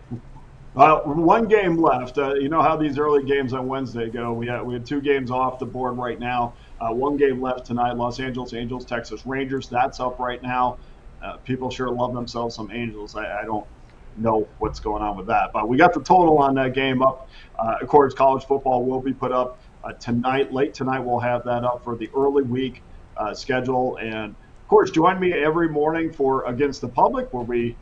One game left. You know how these early games on Wednesday go. We had 2 games off the board right now. One game left tonight. Los Angeles Angels, Texas Rangers. That's up right now. People sure love themselves some Angels. I don't know what's going on with that, but we got the total on that game up. Of course, college football will be put up tonight. Late tonight, we'll have that up for the early week schedule, and Of course, join me every morning for Against the Public, where we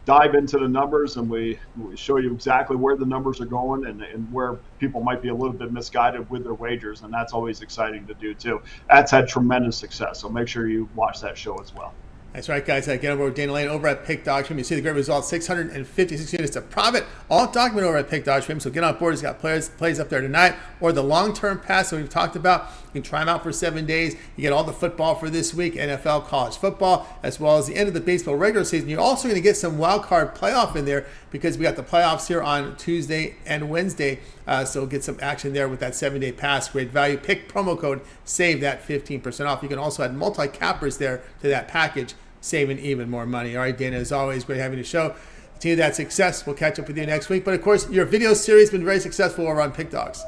dive into the numbers and we show you exactly where the numbers are going and where people might be a little bit misguided with their wagers. And that's always exciting to do, too. That's had tremendous success. So make sure you watch that show as well. That's right, guys. Get over with Dana Lane over at Pick Dog Stream. You see the great results, 656 units of profit, all documented over at Pick Dog Stream. So get on board. He's got plays up there tonight, or the long-term pass that we've talked about. You can try them out for 7 days. You get all the football for this week, NFL, college football, as well as the end of the baseball regular season. You're also going to get some wild card playoff in there because we got the playoffs here on Tuesday and Wednesday. So get some action there with that 7-day pass. Great value. Pick promo code, save that 15% off. You can also add multi-cappers there to that package, saving even more money. All right, Dana, as always, great having you show. Continue that success. We'll catch up with you next week. But, of course, your video series has been very successful over on Pick Dogs.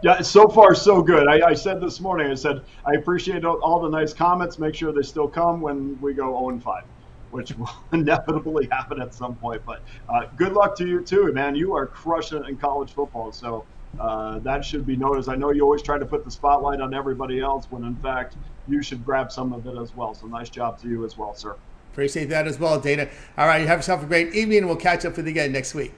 Yeah, so far so good. I said this morning, I said, I appreciate all the nice comments. Make sure they still come when we go 0-5, which will inevitably happen at some point. But good luck to you, too, man. You are crushing it in college football. So that should be noticed. I know you always try to put the spotlight on everybody else when, in fact, you should grab some of it as well. So nice job to you as well, sir. Appreciate that as well, Dana. All right, you have yourself a great evening, and we'll catch up with you again next week.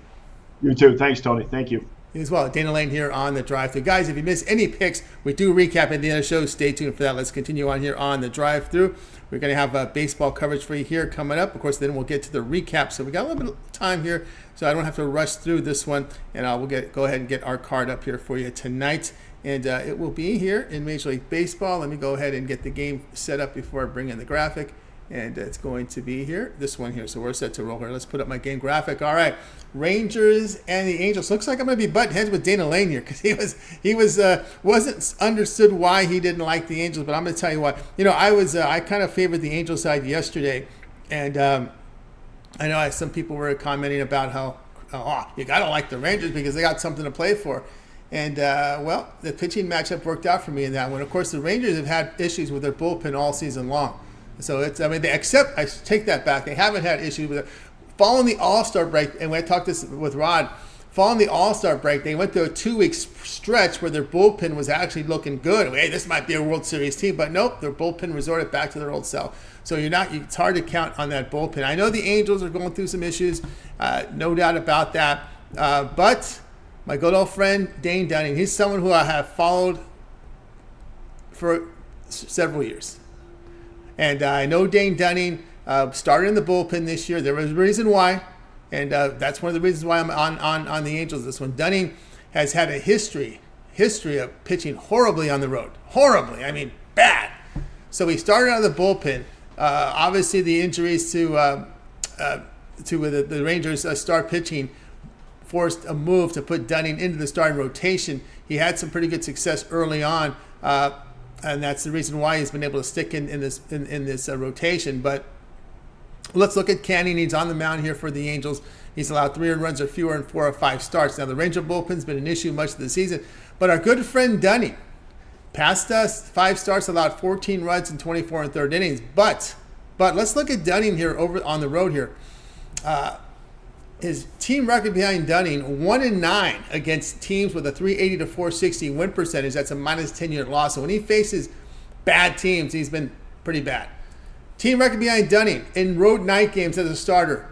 You too. Thanks, Tony. Thank you. You as well. Dana Lane here on the Drive-Thru. Guys, if you miss any picks, we do recap at the end of the show. Stay tuned for that. Let's continue on here on the Drive-Thru. We're going to have baseball coverage for you here coming up. Of course, then we'll get to the recap. So we got a little bit of time here, so I don't have to rush through this one. And we'll go ahead and get our card up here for you tonight. And it will be here in Major League Baseball. Let me go ahead and get the game set up before I bring in the graphic. And it's going to be here, this one here. So we're set to roll here. Let's put up my game graphic. All right, Rangers and the Angels. Looks like I'm going to be butting heads with Dana Lane here because he wasn't understood why he didn't like the Angels. But I'm going to tell you why. You know, I kind of favored the Angels side yesterday, and I know some people were commenting about how you got to like the Rangers because they got something to play for. And, well, the pitching matchup worked out for me in that one. Of course, the Rangers have had issues with their bullpen all season long. So I take that back. They haven't had issues with it. Following the All-Star break, and when I talked this with Rod, following the All-Star break, they went through a 2-week stretch where their bullpen was actually looking good. Hey, this might be a World Series team, but nope, their bullpen resorted back to their old self. So it's hard to count on that bullpen. I know the Angels are going through some issues, no doubt about that. But my good old friend Dane Dunning, he's someone who I have followed for several years. And I know Dane Dunning started in the bullpen this year. There was a reason why, and that's one of the reasons why I'm on the Angels this one. Dunning has had a history of pitching horribly on the road. Horribly. I mean, bad. So he started out of the bullpen. Obviously, the injuries to the Rangers' star pitching forced a move to put Dunning into the starting rotation. He had some pretty good success early on. And that's the reason why he's been able to stick in this rotation. But let's look at Canning. He's on the mound here for the Angels. He's allowed 3 earned runs or fewer in 4 of 5 starts. Now, the Ranger bullpen's been an issue much of the season. But our good friend Dunning, past us, 5 starts, allowed 14 runs in 24 and third innings. But let's look at Dunning here over on the road here. His team record behind Dunning, 1-9 against teams with a 380 to 460 win percentage. That's a minus 10-unit loss. So when he faces bad teams, he's been pretty bad. Team record behind Dunning in road night games as a starter,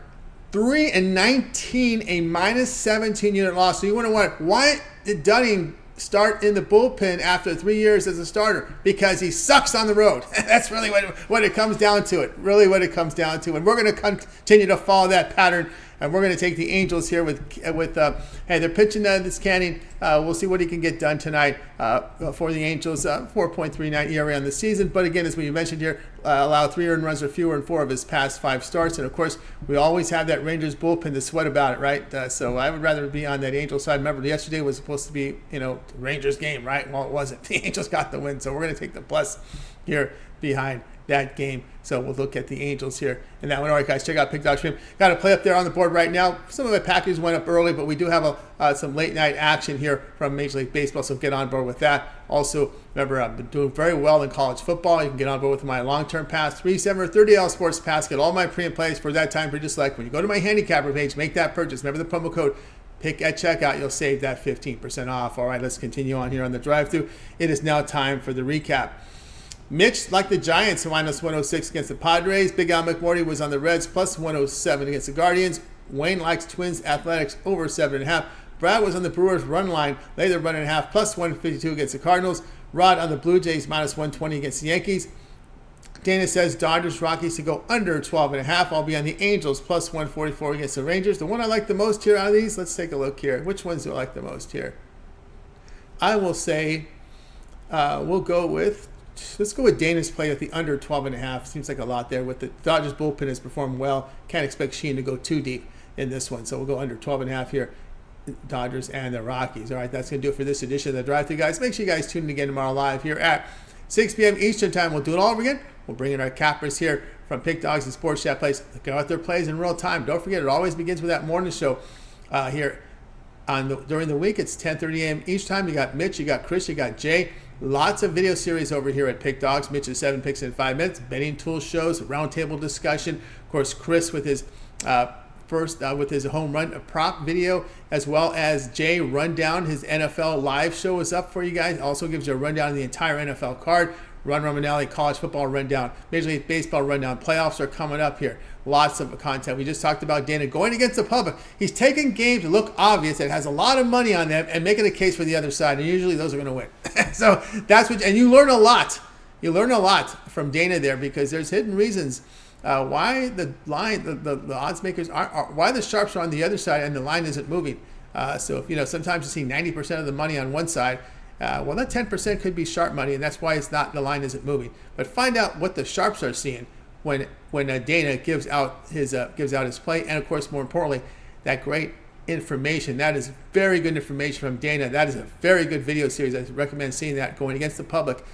3-19, a minus 17-unit loss. So you wonder why did Dunning start in the bullpen after 3 years as a starter? Because he sucks on the road. That's really what it comes down to. And we're going to continue to follow that pattern. And we're going to take the Angels here with they're pitching this Canning. We'll see what he can get done tonight for the Angels. 4.39 ERA on the season. But again, as we mentioned here, allowed 3 earned runs or fewer in 4 of his past 5 starts. And of course, we always have that Rangers bullpen to sweat about it, right? So I would rather be on that Angels side. Remember, yesterday was supposed to be, Rangers game, right? Well, it wasn't. The Angels got the win. So we're going to take the plus here behind that game. So we'll look at the Angels here in that one. All right, guys, check out Pick Dog Stream. Got a play up there on the board right now. Some of my packages went up early, but we do have some late night action here from Major League Baseball, so get on board with that. Also, remember, I've been doing very well in college football. You can get on board with my long-term pass, 3, 7, or 30 Sports Pass. Get all my pre and plays for that time period. Just like when you go to my handicapper page, make that purchase. Remember the promo code PICK at checkout. You'll save that 15% off. All right, let's continue on here on the drive-thru. It is now time for the recap. Mitch liked the Giants, minus 106 against the Padres. Big Al McMordie was on the Reds, plus 107 against the Guardians. Wayne likes Twins Athletics over 7.5. Brad was on the Brewers run line, lay the run and a half, plus 152 against the Cardinals. Rod on the Blue Jays, minus 120 against the Yankees. Dana says Dodgers Rockies to go under 12.5. I'll be on the Angels, plus 144 against the Rangers. The one I like the most here out of these, let's take a look here. Which ones do I like the most here? I will say let's go with Dana's play at the under 12.5. Seems like a lot there. With the Dodgers bullpen has performed well. Can't expect Sheen to go too deep in this one. So we'll go under 12.5 here. Dodgers and the Rockies. All right, that's going to do it for this edition of the Drive-Thru, guys. Make sure you guys tune in again tomorrow live here at 6 p.m. Eastern Time. We'll do it all over again. We'll bring in our cappers here from Pick Dogs and Sports Chat Plays. Go out their plays in real time. Don't forget, it always begins with that morning show here during the week. It's 10:30 a.m. each time. You got Mitch, you got Chris, you got Jay. Lots of video series over here at Pick Dogs. Mitch is 7 picks in 5 minutes. Betting tool shows, roundtable discussion. Of course, Chris with his with his home run prop video, as well as Jay rundown. His NFL live show is up for you guys. Also gives you a rundown of the entire NFL card. Ron Romanelli, college football rundown, Major League Baseball rundown. Playoffs are coming up here. Lots of content. We just talked about Dana going against the public. He's taking games that look obvious, that has a lot of money on them, and making a case for the other side. And usually those are going to win. So that's what, and you learn a lot. You learn a lot from Dana there, because there's hidden reasons why the line, the odds makers are why the sharps are on the other side and the line isn't moving. So if sometimes you see 90% of the money on one side. Well, that 10% could be sharp money, and that's why the line isn't moving. But find out what the sharps are seeing when Dana gives out his play, and of course, more importantly, that great information. That is very good information from Dana. That is a very good video series. I recommend seeing that, going against the public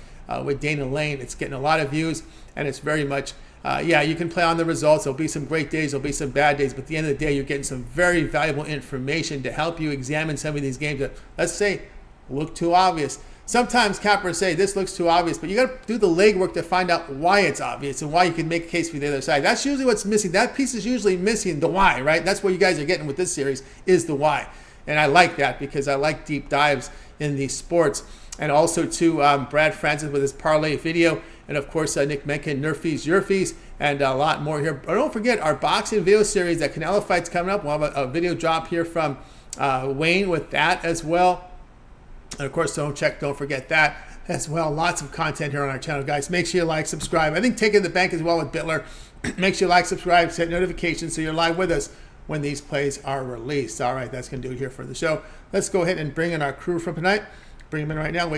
with Dana Lane. It's getting a lot of views, and it's very much. You can play on the results. There'll be some great days. There'll be some bad days. But at the end of the day, you're getting some very valuable information to help you examine some of these games that, let's say, look too obvious. Sometimes cappers say this looks too obvious, but you got to do the legwork to find out why it's obvious and why you can make a case for the other side. That's usually what's missing. That piece is usually missing, the why, right? That's what you guys are getting with this series, is the why. And I like that, because I like deep dives in these sports. And also to Brad Francis with his parlay video. And of course, Nick Mencken, Nerfies, Yerfies, and a lot more here. But don't forget our boxing video series, that Canelo fight's coming up. We'll have a video drop here from Wayne with that as well. And of course, don't forget that as well. Lots of content here on our channel, guys. Make sure you like, subscribe. I think Taking the Bank as well with Bitler. Make sure you like, subscribe, set notifications so you're live with us when these plays are released. All right, that's going to do it here for the show. Let's go ahead and bring in our crew from tonight. Bring them in right now.